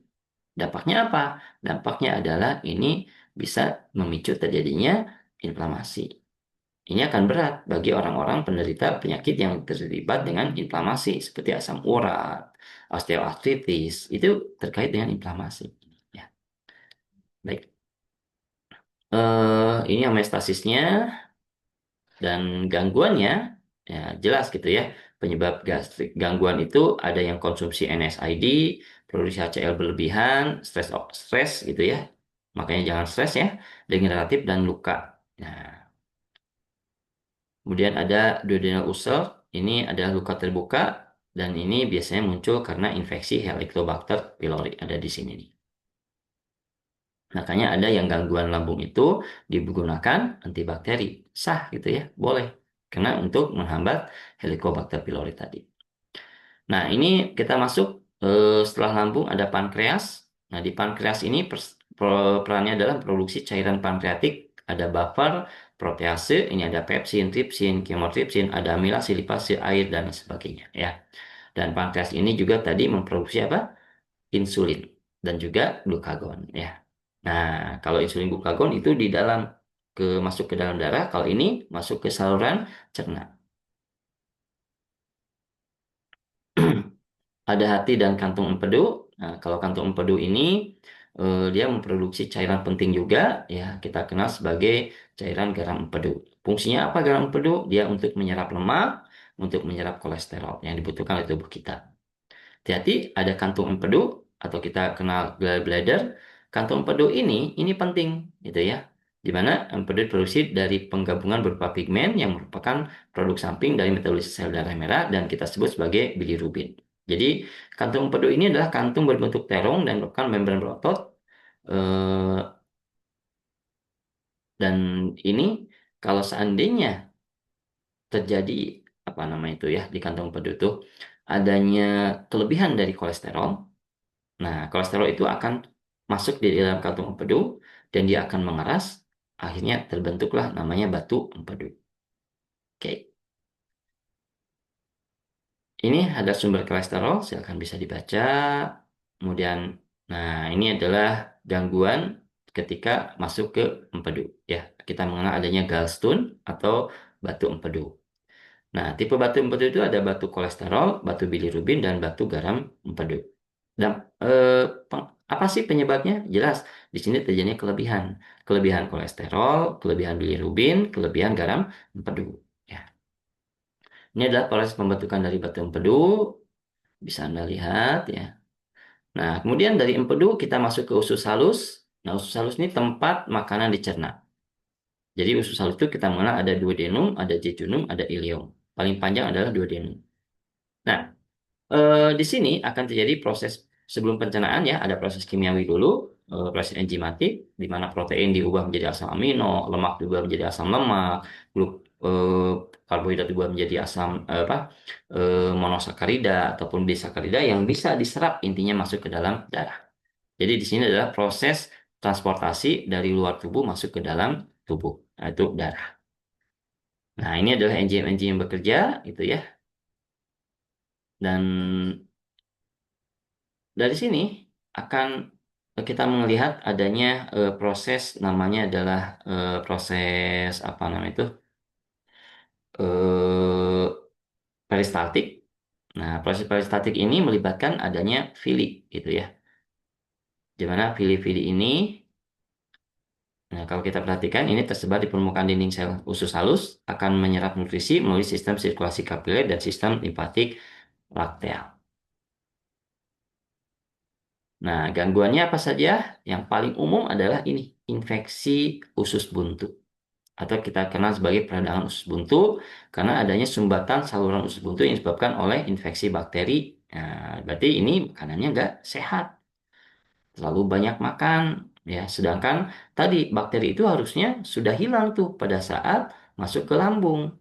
dampaknya apa? Dampaknya adalah ini bisa memicu terjadinya inflamasi. Ini akan berat bagi orang-orang penderita penyakit yang terlibat dengan inflamasi seperti asam urat, osteoartritis, itu terkait dengan inflamasi. Ya, baik. Ini homeostasisnya dan gangguannya, ya jelas gitu ya. Penyebab gastrik gangguan itu ada yang konsumsi NSAID, produksi HCl berlebihan, stres gitu ya. Makanya jangan stres ya, degeneratif dan luka. Nah, kemudian ada duodenal ulcer, ini adalah luka terbuka dan ini biasanya muncul karena infeksi Helicobacter pylori ada di sini nih. Makanya ada yang gangguan lambung itu digunakan antibakteri, sah gitu ya, boleh. Karena untuk menghambat Helicobacter pylori tadi. Nah, ini kita masuk setelah lambung ada pankreas. Nah, di pankreas ini perannya adalah produksi cairan pankreatik, ada buffer, protease, ini ada pepsin, tripsin, chymotrypsin, ada amilase, lipase, air dan sebagainya ya. Dan pankreas ini juga tadi memproduksi apa? Insulin dan juga glukagon ya. Nah, kalau insulin glukagon itu di dalam masuk ke dalam darah, kalau ini masuk ke saluran cerna. Ada hati dan kantung empedu. Nah, kalau kantung empedu ini dia memproduksi cairan penting juga ya, kita kenal sebagai cairan garam empedu. Fungsinya apa garam empedu? Dia untuk menyerap lemak, untuk menyerap kolesterol yang dibutuhkan oleh tubuh kita. Hati-hati, ada kantung empedu atau kita kenal gallbladder. Kantung empedu ini penting gitu ya. Di mana empedu diproduksi dari penggabungan berupa pigmen yang merupakan produk samping dari metabolisis sel darah merah dan kita sebut sebagai bilirubin. Jadi kantung empedu ini adalah kantung berbentuk terong dan merupakan membran berotot. Eh, dan ini kalau seandainya terjadi apa nama itu ya di kantung empedu itu adanya kelebihan dari kolesterol. Nah, kolesterol itu akan masuk di dalam kantung empedu dan dia akan mengeras. Akhirnya terbentuklah namanya batu empedu. Oke, ini ada sumber kolesterol, silakan bisa dibaca. Kemudian, nah ini adalah gangguan ketika masuk ke empedu. Ya, kita mengenal adanya gallstone atau batu empedu. Nah, tipe batu empedu itu ada batu kolesterol, batu bilirubin, dan batu garam empedu. Dan apa sih penyebabnya? Jelas, di sini terjadinya kelebihan. Kelebihan kolesterol, kelebihan bilirubin, kelebihan garam empedu. Ya. Ini adalah proses pembentukan dari batu empedu, bisa Anda lihat ya. Nah, kemudian dari empedu kita masuk ke usus halus. Nah, usus halus ini tempat makanan dicerna. Jadi usus halus itu kita mengenal ada duodenum, ada jejunum, ada ileum. Paling panjang adalah duodenum. Nah, di sini akan terjadi proses sebelum pencernaan ya, ada proses kimiawi dulu, proses enzimatik, di mana protein diubah menjadi asam amino, lemak diubah menjadi asam lemak, eh, karbohidrat diubah menjadi asam monosakarida ataupun disakarida yang bisa diserap intinya masuk ke dalam darah. Jadi di sini adalah proses transportasi dari luar tubuh masuk ke dalam tubuh, nah, itu darah. Nah, ini adalah enzim-enzim yang bekerja, itu ya. Dan dari sini akan kita melihat adanya proses namanya adalah proses apa namanya itu eh, peristaltik. Nah, proses peristaltik ini melibatkan adanya villi gitu ya. Di mana villi-villi ini, nah kalau kita perhatikan ini tersebar di permukaan dinding sel usus halus akan menyerap nutrisi melalui sistem sirkulasi kapiler dan sistem limfatik lakteal. Nah, gangguannya apa saja? Yang paling umum adalah ini, infeksi usus buntu. Atau kita kenal sebagai peradangan usus buntu karena adanya sumbatan saluran usus buntu yang disebabkan oleh infeksi bakteri. Nah, berarti ini makanannya nggak sehat, terlalu banyak makan, ya. Sedangkan tadi bakteri itu harusnya sudah hilang tuh pada saat masuk ke lambung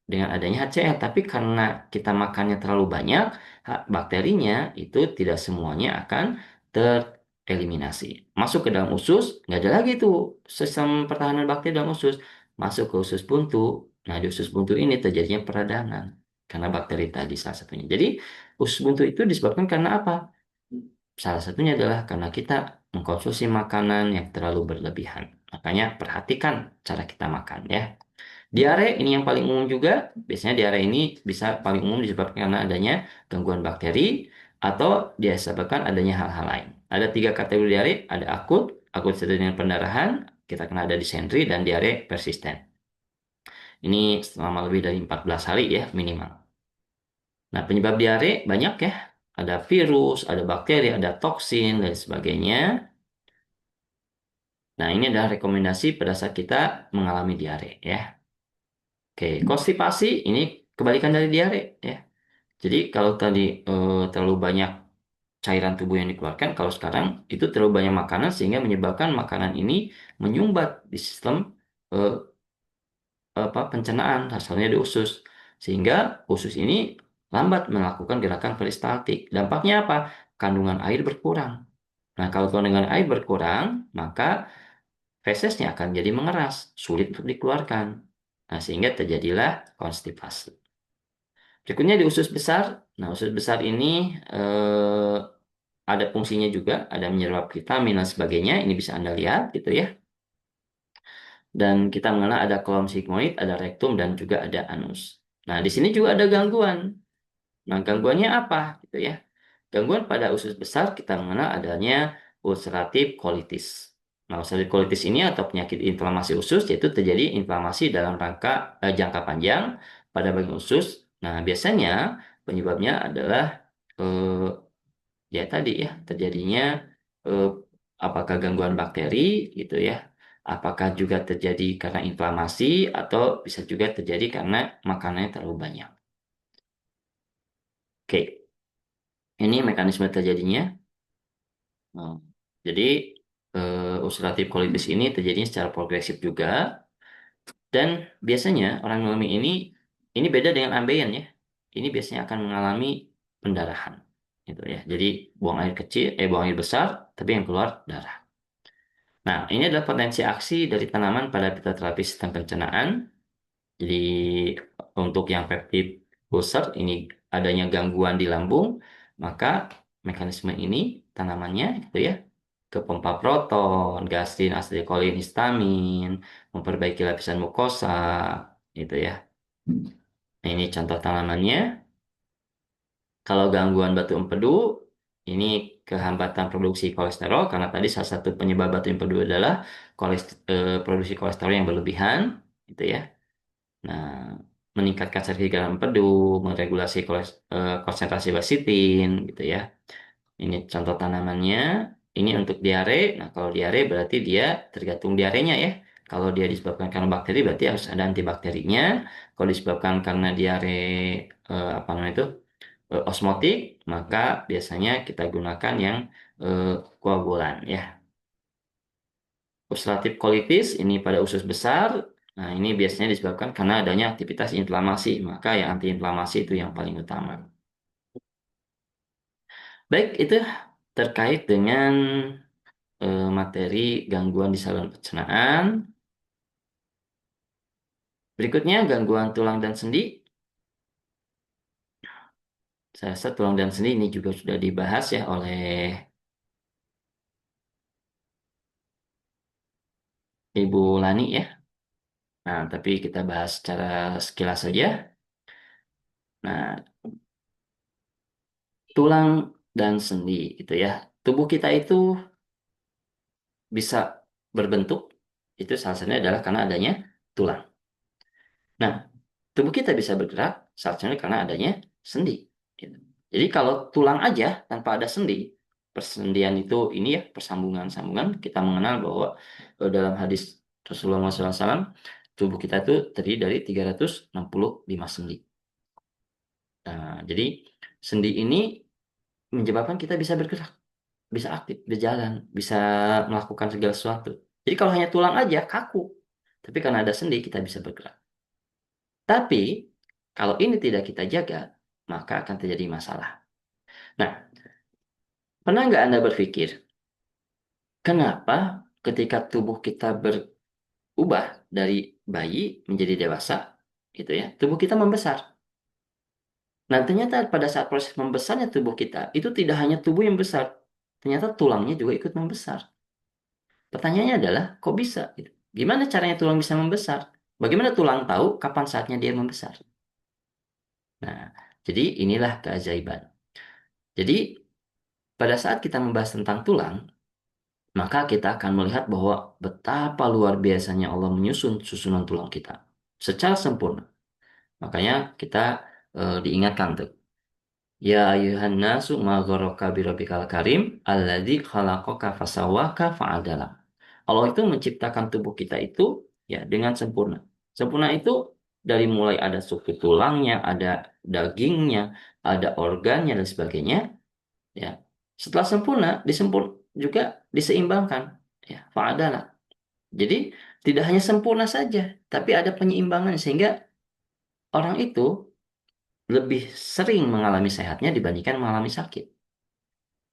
dengan adanya HCl. Tapi karena kita makannya terlalu banyak, bakterinya itu tidak semuanya akan tereliminasi. Masuk ke dalam usus, nggak ada lagi tuh sistem pertahanan bakteri dalam usus. Masuk ke usus buntu, Nah, di usus buntu ini terjadinya peradangan karena bakteri tadi salah satunya. Jadi, usus buntu itu disebabkan karena apa? Salah satunya adalah karena kita mengkonsumsi makanan yang terlalu berlebihan. Makanya perhatikan cara kita makan ya. Diare ini yang paling umum juga. Biasanya diare ini bisa paling umum disebabkan karena adanya gangguan bakteri atau disebabkan adanya hal-hal lain. Ada tiga kategori diare, ada akut, akut disertai dengan pendarahan, kita kena ada disentri dan diare persisten. Ini selama lebih dari 14 hari ya minimal. Nah, penyebab diare banyak ya. Ada virus, ada bakteri, ada toksin, dan sebagainya. Nah, ini adalah rekomendasi pada saat kita mengalami diare ya. Oke, konstipasi ini kebalikan dari diare ya. Jadi kalau tadi terlalu banyak cairan tubuh yang dikeluarkan, kalau sekarang itu terlalu banyak makanan sehingga menyebabkan makanan ini menyumbat di sistem eh, pencernaan, asalnya di usus. Sehingga usus ini lambat melakukan gerakan peristaltik. Dampaknya apa? Kandungan air berkurang. Nah, kalau kandungan air berkurang, maka fesesnya akan jadi mengeras, sulit untuk dikeluarkan. Nah, sehingga terjadilah konstipasi. Berikutnya di usus besar. Nah, usus besar ini ada fungsinya juga, ada menyerap vitamin dan sebagainya. Ini bisa Anda lihat gitu ya. Dan kita mengenal ada kolom sigmoid, ada rektum dan juga ada anus. Nah, di sini juga ada gangguan. Nah, gangguannya apa gitu ya? Gangguan pada usus besar kita mengenal adanya ulcerative colitis. Nah, ulcerative colitis ini atau penyakit inflamasi usus yaitu terjadi inflamasi dalam jangka panjang pada bagian usus. Nah, biasanya penyebabnya adalah eh, ya tadi ya terjadinya eh, apakah gangguan bakteri gitu ya, apakah juga terjadi karena inflamasi atau bisa juga terjadi karena makanannya terlalu banyak. Oke, ini mekanisme terjadinya. Hmm. Jadi ulcerative colitis ini terjadi secara progresif juga dan biasanya orang mengalami ini beda dengan ambeien ya. Ini biasanya akan mengalami pendarahan gitu ya. Jadi buang air besar tapi yang keluar darah. Nah, ini adalah potensi aksi dari tanaman pada fitoterapi sistem pencernaan. Jadi untuk yang peptid ulcer ini adanya gangguan di lambung, maka mekanisme ini tanamannya gitu ya ke pompa proton, gastrin, asetilkolin, histamin, memperbaiki lapisan mukosa, gitu ya. Nah, ini contoh tanamannya. Kalau gangguan batu empedu, ini kehambatan produksi kolesterol karena tadi salah satu penyebab batu empedu adalah produksi kolesterol yang berlebihan, gitu ya. Nah, meningkatkan sensitif garam empedu, meregulasi konsentrasi lecithin, gitu ya. Ini contoh tanamannya. Ini untuk diare. Nah, kalau diare berarti dia tergantung diarenya ya. Kalau dia disebabkan karena bakteri berarti harus ada antibakterinya. Kalau disebabkan karena diare apa namanya itu osmotik, maka biasanya kita gunakan yang eh, koagulan ya. Ulcerative colitis ini pada usus besar. Nah, ini biasanya disebabkan karena adanya aktivitas inflamasi. Maka yang antiinflamasi itu yang paling utama. Baik, itu terkait dengan materi gangguan di saluran pencernaan. Berikutnya gangguan tulang dan sendi. Saya rasa tulang dan sendi ini juga sudah dibahas ya oleh Ibu Lani ya. Nah, tapi kita bahas secara sekilas saja. Nah, tulang dan sendi gitu ya. Tubuh kita itu bisa berbentuk itu salah satunya adalah karena adanya tulang. Nah, tubuh kita bisa bergerak salah satunya karena adanya sendi. Gitu. Jadi kalau tulang aja tanpa ada sendi, persendian itu ini ya persambungan-sambungan kita mengenal bahwa dalam hadis Rasulullah SAW tubuh kita itu terdiri dari 365 sendi. Nah, jadi sendi ini menyebabkan kita bisa bergerak, bisa aktif, berjalan, bisa melakukan segala sesuatu. Jadi kalau hanya tulang aja kaku, tapi karena ada sendi kita bisa bergerak. Tapi kalau ini tidak kita jaga, maka akan terjadi masalah. Nah, pernah nggak Anda berpikir, kenapa ketika tubuh kita berubah dari bayi menjadi dewasa, gitu ya. Tubuh kita membesar. Nah, ternyata pada saat proses membesarnya tubuh kita, itu tidak hanya tubuh yang besar, ternyata tulangnya juga ikut membesar. Pertanyaannya adalah, kok bisa? Gitu. Gimana caranya tulang bisa membesar? Bagaimana tulang tahu kapan saatnya dia membesar? Nah, jadi inilah keajaiban. Jadi, pada saat kita membahas tentang tulang, maka kita akan melihat bahwa betapa luar biasanya Allah menyusun susunan tulang kita secara sempurna. Makanya kita diingatkan tuh. Ya ayuhan nasu ma gharraka birabbikal karim alladzi khalaqaka fasawwaka fa'adala. Allah itu menciptakan tubuh kita itu ya dengan sempurna. Sempurna itu dari mulai ada suku tulangnya, ada dagingnya, ada organnya dan sebagainya, ya. Setelah sempurna, juga diseimbangkan, ya, fa'adala. Jadi tidak hanya sempurna saja, tapi ada penyeimbangan sehingga orang itu lebih sering mengalami sehatnya dibandingkan mengalami sakit.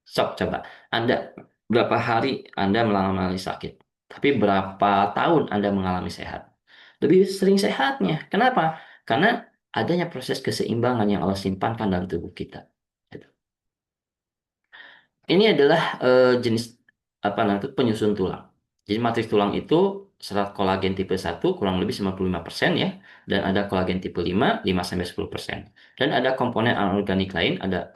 Sok coba, Anda berapa hari Anda mengalami sakit, tapi berapa tahun Anda mengalami sehat? Lebih sering sehatnya. Kenapa? Karena adanya proses keseimbangan yang Allah simpankan dalam tubuh kita. Gitu. Ini adalah jenis apa namanya itu penyusun tulang. Jadi matriks tulang itu serat kolagen tipe 1 kurang lebih 95% ya, dan ada kolagen tipe 5 sampai 10%. Dan ada komponen anorganik lain, ada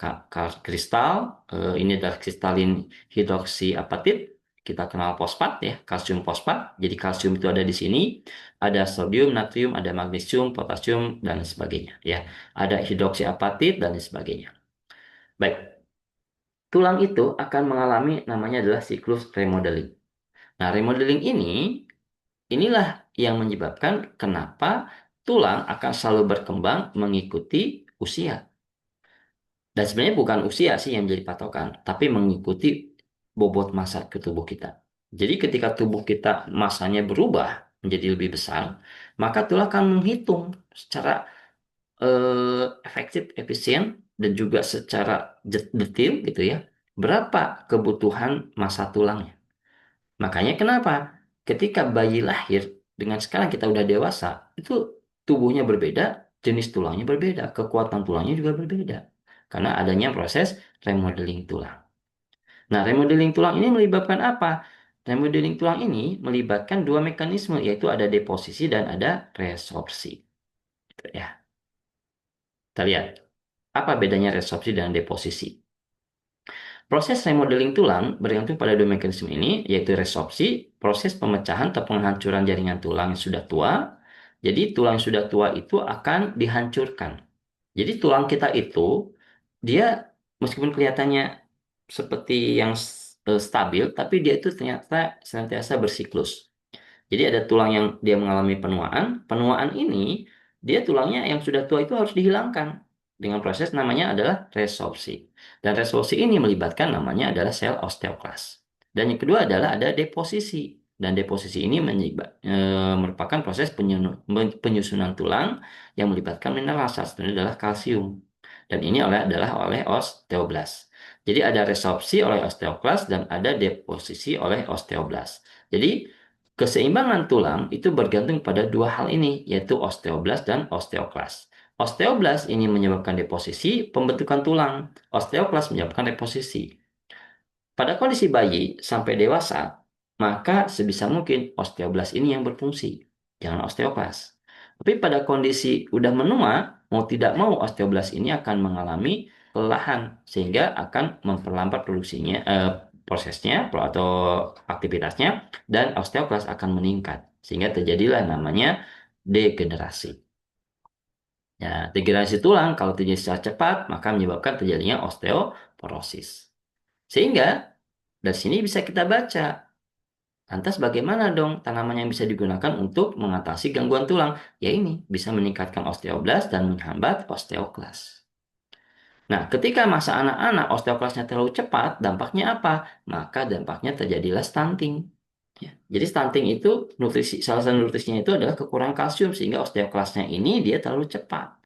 kristal, ini adalah kristalin hidroksiapatit, kita kenal fosfat ya, kalsium fosfat. Jadi kalsium itu ada di sini, ada sodium, natrium, ada magnesium, potasium dan sebagainya ya. Ada hidroksiapatit dan sebagainya. Baik, tulang itu akan mengalami namanya adalah siklus remodeling. Nah, remodeling inilah yang menyebabkan kenapa tulang akan selalu berkembang mengikuti usia. Dan sebenarnya bukan usia sih yang menjadi patokan, tapi mengikuti bobot massa ke tubuh kita. Jadi ketika tubuh kita massanya berubah menjadi lebih besar, maka tulang akan menghitung secara efektif, efisien, dan juga secara detail gitu ya, berapa kebutuhan massa tulangnya. Makanya kenapa? Ketika bayi lahir dengan sekarang kita udah dewasa, itu tubuhnya berbeda, jenis tulangnya berbeda, kekuatan tulangnya juga berbeda. Karena adanya proses remodeling tulang. Nah, remodeling tulang ini melibatkan apa? Remodeling tulang ini melibatkan dua mekanisme, yaitu ada deposisi dan ada resorpsi. Gitu ya. Kita lihat, apa bedanya resorpsi dan deposisi? Proses remodeling tulang bergantung pada dua mekanisme ini, yaitu resorpsi, proses pemecahan atau penghancuran jaringan tulang yang sudah tua. Jadi tulang yang sudah tua itu akan dihancurkan. Jadi tulang kita itu, dia meskipun kelihatannya seperti yang stabil, tapi dia itu ternyata senantiasa bersiklus. Jadi ada tulang yang dia mengalami penuaan. Penuaan ini dia tulangnya yang sudah tua itu harus dihilangkan dengan proses namanya adalah resorpsi. Dan resorpsi ini melibatkan namanya adalah sel osteoklas. Dan yang kedua adalah ada deposisi. Dan deposisi ini merupakan proses penyusunan tulang yang melibatkan mineral, salah satunya adalah kalsium. Dan ini adalah oleh osteoblas. Jadi ada resorpsi oleh osteoklas dan ada deposisi oleh osteoblas. Jadi keseimbangan tulang itu bergantung pada dua hal ini, yaitu osteoblas dan osteoklas. Osteoblas ini menyebabkan deposisi, pembentukan tulang. Osteoklas menyebabkan deposisi. Pada kondisi bayi sampai dewasa, maka sebisa mungkin osteoblas ini yang berfungsi, jangan osteoklas. Tapi pada kondisi udah menua, mau tidak mau osteoblas ini akan mengalami kelelahan sehingga akan memperlambat produksinya, prosesnya atau aktivitasnya, dan osteoklas akan meningkat sehingga terjadilah namanya degenerasi. Ya, degenerasi tulang kalau terjadi secara cepat maka menyebabkan terjadinya osteoporosis. Sehingga dari sini bisa kita baca, lantas bagaimana dong tanaman yang bisa digunakan untuk mengatasi gangguan tulang? Ya ini, bisa meningkatkan osteoblas dan menghambat osteoklas. Nah, ketika masa anak-anak osteoklasnya terlalu cepat, dampaknya apa? Maka dampaknya terjadilah stunting. Ya. Jadi stunting itu salah satu nutrisinya itu adalah kekurangan kalsium sehingga osteoklasnya ini dia terlalu cepat.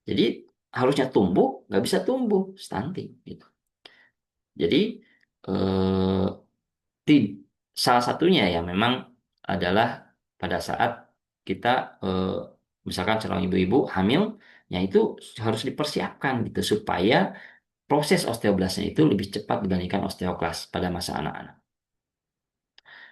Jadi harusnya tumbuh, nggak bisa tumbuh, stunting gitu. Jadi eh, Ti- salah satunya ya memang adalah pada saat kita misalkan calon ibu-ibu hamil, ya itu harus dipersiapkan gitu supaya proses osteoblasnya itu lebih cepat dibandingkan osteoklas pada masa anak-anak.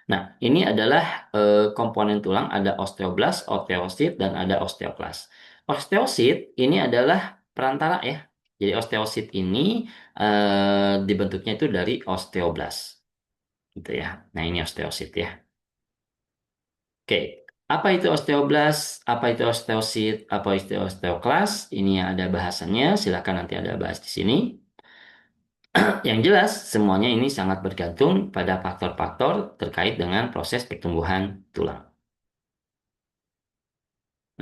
Nah, ini adalah komponen tulang, ada osteoblas, osteosit, dan ada osteoklas. Osteosit ini adalah perantara ya. Jadi osteosit ini dibentuknya itu dari osteoblas, gitu ya. Nah, ini osteosit ya. Oke, apa itu osteoblas? Apa itu osteosit? Apa itu osteoklas? Ini ada bahasannya. Silakan nanti ada bahas di sini. Yang jelas, semuanya ini sangat bergantung pada faktor-faktor terkait dengan proses pertumbuhan tulang.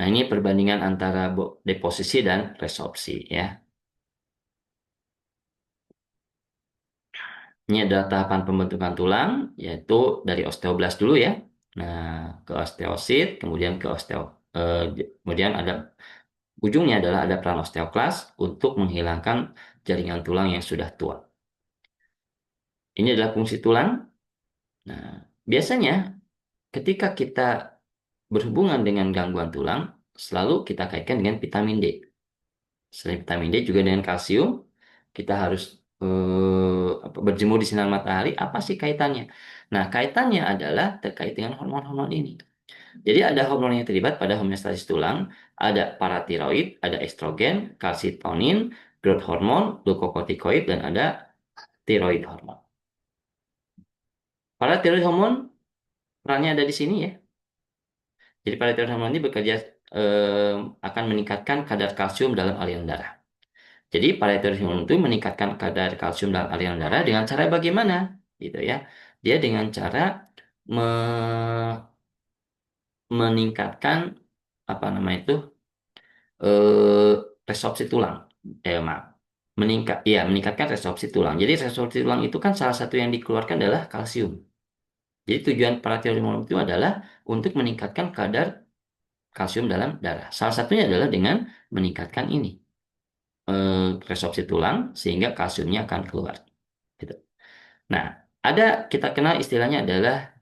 Nah, ini perbandingan antara deposisi dan resorpsi ya. Ini adalah tahapan pembentukan tulang, yaitu dari osteoblas dulu ya. Nah, ke osteosit, kemudian eh, kemudian ada ujungnya adalah ada peran osteoklas untuk menghilangkan jaringan tulang yang sudah tua. Ini adalah fungsi tulang. Nah, biasanya ketika kita berhubungan dengan gangguan tulang, selalu kita kaitkan dengan vitamin D. Selain vitamin D juga dengan kalsium, kita harus berjemur di sinar matahari. Apa sih kaitannya? Nah, kaitannya adalah terkait dengan hormon-hormon ini. Jadi ada hormon yang terlibat pada homeostasis tulang, ada paratiroid, ada estrogen, kalsitonin, growth hormone, glukokortikoid, dan ada tiroid hormon. Paratiroid hormon perannya ada di sini ya. Jadi paratiroid hormon ini bekerja akan meningkatkan kadar kalsium dalam aliran darah. Jadi paratiroid hormon itu meningkatkan kadar kalsium dalam aliran darah dengan cara bagaimana? Gitu ya. Dia dengan cara me- meningkatkan apa nama itu? eh resorpsi tulang. Maaf. Meningkatkan resorpsi tulang. Jadi resorpsi tulang itu kan salah satu yang dikeluarkan adalah kalsium. Jadi tujuan paratiroid hormon itu adalah untuk meningkatkan kadar kalsium dalam darah. Salah satunya adalah dengan meningkatkan ini resorpsi tulang sehingga kalsiumnya akan keluar. Gitu. Nah, kita kenal istilahnya adalah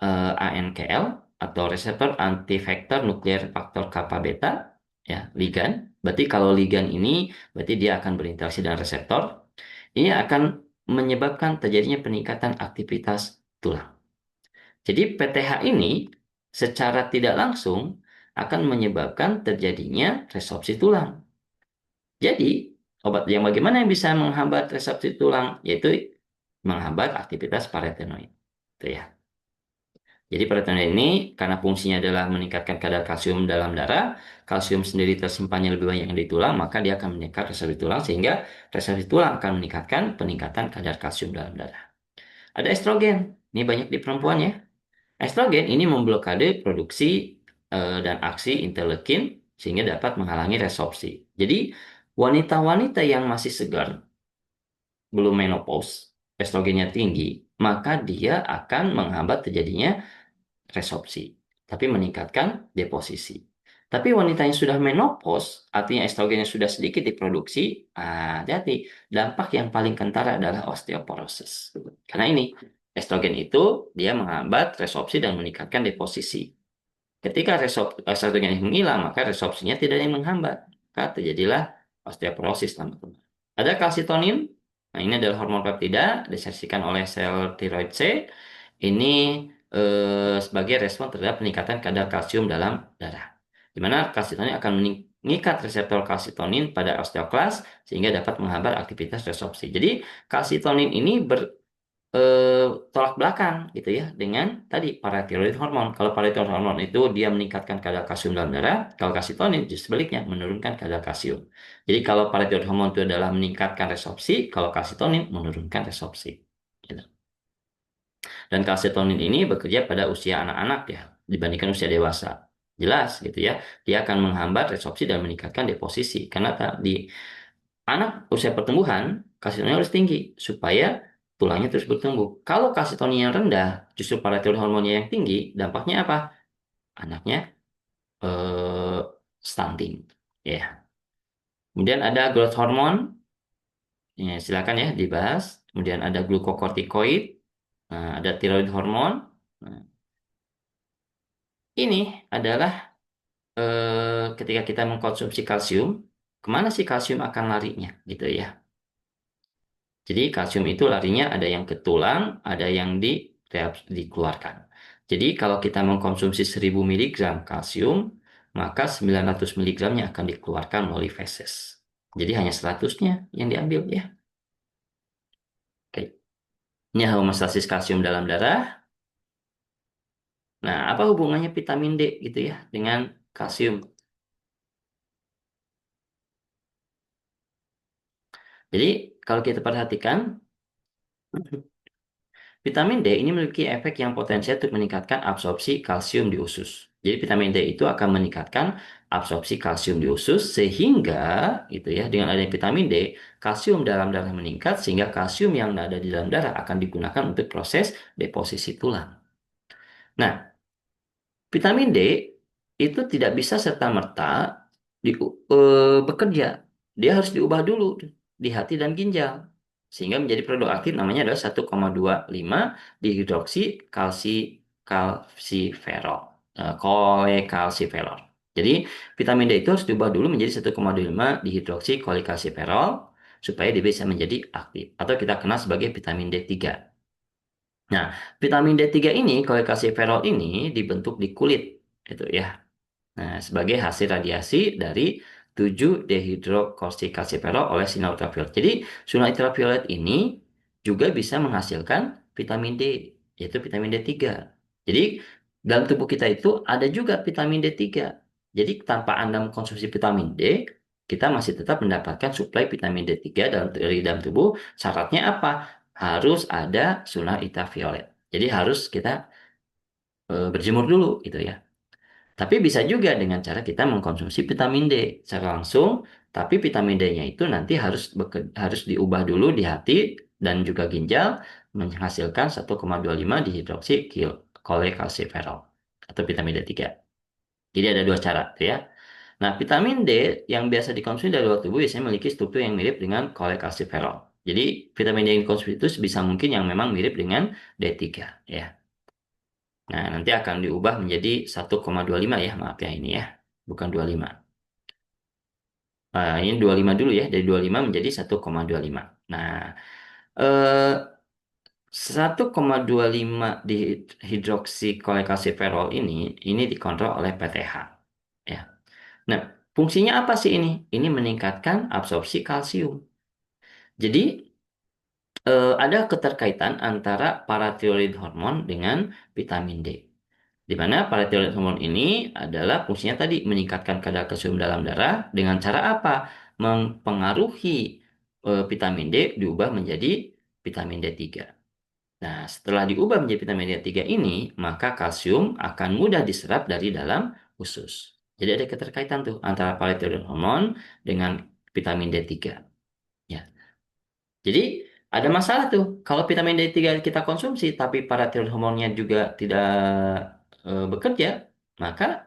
RANKL atau reseptor anti-vektor nuklear faktor kappa beta, ya, ligan. Berarti kalau ligan ini berarti dia akan berinteraksi dengan reseptor. Ini akan menyebabkan terjadinya peningkatan aktivitas tulang. Jadi PTH ini secara tidak langsung akan menyebabkan terjadinya resorpsi tulang. Jadi, obat yang bagaimana yang bisa menghambat resorpsi tulang, yaitu menghambat aktivitas parotenoid. Itu ya. Jadi parotenoid ini karena fungsinya adalah meningkatkan kadar kalsium dalam darah, kalsium sendiri tersimpannya lebih banyak di tulang, maka dia akan meningkat resorpsi tulang sehingga resorpsi tulang akan meningkatkan peningkatan kadar kalsium dalam darah. Ada estrogen, ini banyak di perempuan ya. Estrogen ini memblokade produksi dan aksi interleukin sehingga dapat menghalangi resorpsi. Jadi wanita-wanita yang masih segar, belum menopause, estrogennya tinggi, maka dia akan menghambat terjadinya resorpsi, tapi meningkatkan deposisi. Tapi wanita yang sudah menopause, artinya estrogennya sudah sedikit diproduksi, hati-hati, dampak yang paling kentara adalah osteoporosis. Karena ini, estrogen itu dia menghambat resorpsi dan meningkatkan deposisi. Ketika estrogen yang menghilang, maka resorpsinya tidak yang menghambat. Maka terjadilah osteoporosis teman-teman. Ada kalsitonin. Nah, ini adalah hormon peptida disekresikan oleh sel tiroid C. Ini sebagai respon terhadap peningkatan kadar kalsium dalam darah. Di mana kalsitonin akan mengikat reseptor kalsitonin pada osteoklas sehingga dapat menghambat aktivitas resorpsi. Jadi kalsitonin ini tolak belakang gitu ya dengan tadi paratiroid hormon. Kalau paratiroid hormon itu dia meningkatkan kadar kalsium dalam darah, kalau kalsitonin justru sebaliknya menurunkan kadar kalsium. Jadi kalau paratiroid hormon itu adalah meningkatkan resorpsi, kalau kalsitonin menurunkan resorpsi. Gitu. Dan kalsitonin ini bekerja pada usia anak-anak ya dibandingkan usia dewasa. Jelas gitu ya, dia akan menghambat resorpsi dan meningkatkan deposisi karena di anak usia pertumbuhan kalsitonin harus tinggi supaya tulangnya terus bertumbuh. Kalau kalsitonin yang rendah, justru paratiroid hormonnya yang tinggi, dampaknya apa? Anaknya eh, stunting. Ya. Kemudian ada growth hormone, ya, silakan ya dibahas. Kemudian ada glukokortikoid, ada tiroid hormon. Nah, ini adalah ketika kita mengkonsumsi kalsium, kemana sih kalsium akan larinya, gitu ya. Jadi kalsium itu larinya ada yang ke tulang, ada yang dikeluarkan. Jadi kalau kita mengkonsumsi 1000 miligram kalsium, maka 900 miligramnya akan dikeluarkan melalui feses. Jadi hanya 100-nya yang diambil ya. Oke. Ini homeostasis kalsium dalam darah. Nah, apa hubungannya vitamin D gitu ya dengan kalsium? Jadi kalau kita perhatikan, vitamin D ini memiliki efek yang potensial untuk meningkatkan absorpsi kalsium di usus. Jadi vitamin D itu akan meningkatkan absorpsi kalsium di usus sehingga gitu ya dengan adanya vitamin D, kalsium dalam darah meningkat sehingga kalsium yang ada di dalam darah akan digunakan untuk proses deposisi tulang. Nah, vitamin D itu tidak bisa serta-merta bekerja. Dia harus diubah dulu di hati dan ginjal. Sehingga menjadi produk aktif namanya adalah 1,25 dihidroksi kalsiferol. Kolekalsiferol. Jadi vitamin D itu harus diubah dulu menjadi 1,25 dihidroksi kolekalsiferol supaya dia bisa menjadi aktif. Atau kita kenal sebagai vitamin D3. Nah, vitamin D3 ini, kolekalsiferol ini dibentuk di kulit, gitu ya. Nah, sebagai hasil radiasi dari 7-dehidrokortikalsiferol oleh sinar ultraviolet. Jadi, sinar ultraviolet ini juga bisa menghasilkan vitamin D, yaitu vitamin D3. Jadi, dalam tubuh kita itu ada juga vitamin D3. Jadi, tanpa Anda mengkonsumsi vitamin D, kita masih tetap mendapatkan suplai vitamin D3 dari dalam tubuh. Syaratnya apa? Harus ada sinar ultraviolet. Jadi, harus kita berjemur dulu, gitu ya. Tapi bisa juga dengan cara kita mengkonsumsi vitamin D secara langsung, tapi vitamin D-nya itu nanti harus diubah dulu di hati dan juga ginjal menghasilkan 1,25 dihidroksi kolekalsiferol atau vitamin D3. Jadi ada dua cara tuh ya. Nah, vitamin D yang biasa dikonsumsi dari luar tubuh biasanya memiliki struktur yang mirip dengan kolekalsiferol. Jadi vitamin D yang dikonsumsi itu sebisa mungkin yang memang mirip dengan D3 ya. Nah, nanti akan diubah menjadi 1,25 ya, maaf ya ini ya, bukan 25. Ini 25 dulu ya, dari 25 menjadi 1,25. Nah, eh, 1,25 di hidroksikolekalsiferol ini dikontrol oleh PTH. Ya. Nah, fungsinya apa sih ini? Ini meningkatkan absorpsi kalsium. Jadi, ada keterkaitan antara paratiroid hormon dengan vitamin D. Di mana paratiroid hormon ini adalah fungsinya tadi meningkatkan kadar kalsium dalam darah dengan cara apa? Mempengaruhi vitamin D diubah menjadi vitamin D3. Nah, setelah diubah menjadi vitamin D3 ini, maka kalsium akan mudah diserap dari dalam usus. Jadi ada keterkaitan tuh antara paratiroid hormon dengan vitamin D3. Ya. Jadi ada masalah tuh kalau vitamin D3 kita konsumsi tapi paratiroid hormonnya juga tidak bekerja, maka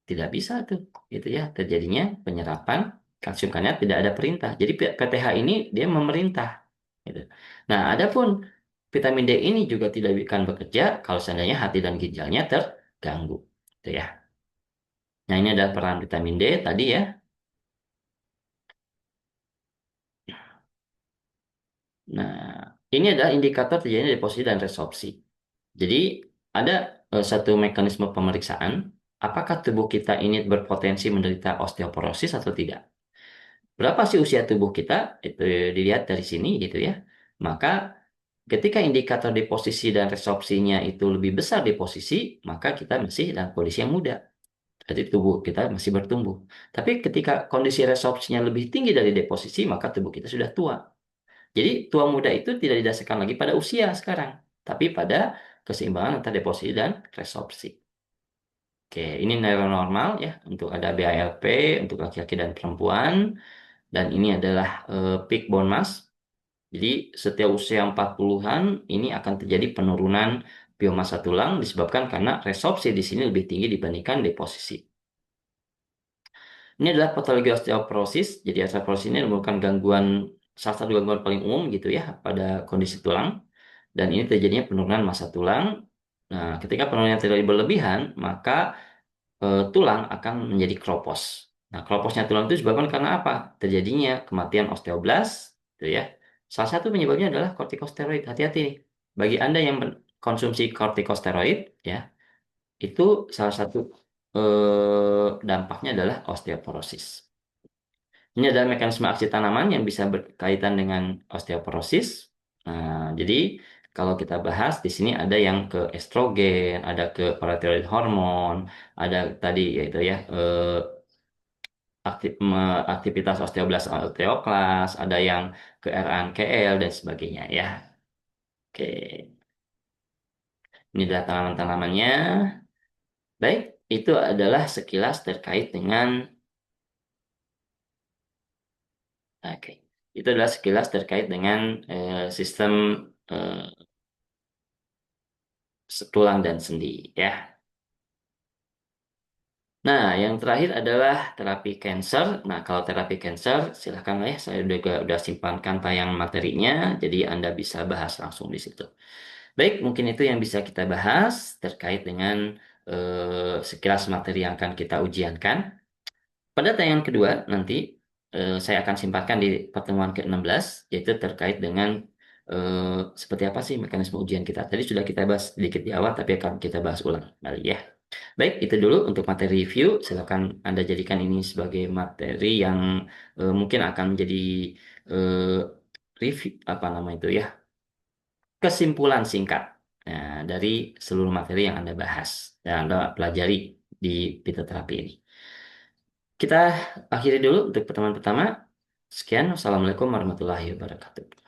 tidak bisa tuh gitu ya terjadinya penyerapan kalsium karena tidak ada perintah. Jadi PTH ini dia memerintah gitu. Nah, adapun vitamin D ini juga tidak akan bekerja kalau seandainya hati dan ginjalnya terganggu gitu ya. Nah, ini adalah peran vitamin D tadi ya. Nah, ini adalah indikator terjadinya deposisi dan resorpsi. Jadi ada satu mekanisme pemeriksaan apakah tubuh kita ini berpotensi menderita osteoporosis atau tidak. Berapa sih usia tubuh kita? Itu dilihat dari sini gitu ya. Maka ketika indikator deposisi dan resorpsinya itu lebih besar deposisi, maka kita masih dalam kondisi yang muda. Jadi tubuh kita masih bertumbuh. Tapi ketika kondisi resorpsinya lebih tinggi dari deposisi, maka tubuh kita sudah tua. Jadi tua muda itu tidak didasarkan lagi pada usia sekarang, tapi pada keseimbangan antara deposisi dan resorpsi. Oke, ini neuronormal ya untuk ada BALP untuk laki-laki dan perempuan dan ini adalah peak bone mass. Jadi setiap usia 40-an ini akan terjadi penurunan biomasa tulang disebabkan karena resorpsi di sini lebih tinggi dibandingkan deposisi. Ini adalah patologi osteoporosis. Jadi osteoporosis ini merupakan salah satu gangguan paling umum gitu ya pada kondisi tulang. Dan ini terjadinya penurunan massa tulang. Nah, ketika penurunan terjadi berlebihan, maka tulang akan menjadi kropos. Nah, kroposnya tulang itu disebabkan karena apa? Terjadinya kematian osteoblas, gitu ya. Salah satu penyebabnya adalah kortikosteroid. Hati-hati nih. Bagi Anda yang konsumsi kortikosteroid, ya, itu salah satu dampaknya adalah osteoporosis. Ini adalah mekanisme aksi tanaman yang bisa berkaitan dengan osteoporosis. Nah, jadi kalau kita bahas di sini ada yang ke estrogen, ada ke paratiroid hormon, ada tadi yaitu ya aktivitas osteoblas osteoklas, ada yang ke RANKL dan sebagainya ya. Oke, ini adalah tanaman-tanamannya. Baik, itu adalah sekilas terkait dengan oke. Itu adalah sekilas terkait dengan sistem eh, tulang dan sendi ya. Nah, yang terakhir adalah terapi cancer. Nah, kalau terapi cancer, silahkan ya, saya juga udah simpankan tayang materinya, jadi Anda bisa bahas langsung di situ. Baik, mungkin itu yang bisa kita bahas terkait dengan sekilas materi yang akan kita ujiankan. Pada tayangan kedua nanti saya akan simpankan di pertemuan ke-16, yaitu terkait dengan seperti apa sih mekanisme ujian kita. Tadi sudah kita bahas sedikit di awal, tapi akan kita bahas ulang kembali ya. Baik, itu dulu untuk materi review. Silakan Anda jadikan ini sebagai materi yang mungkin akan menjadi eh, review apa nama itu ya, kesimpulan singkat dari seluruh materi yang Anda bahas dan Anda pelajari di fitoterapi ini. Kita akhiri dulu untuk pertemuan pertama. Sekian, wassalamualaikum warahmatullahi wabarakatuh.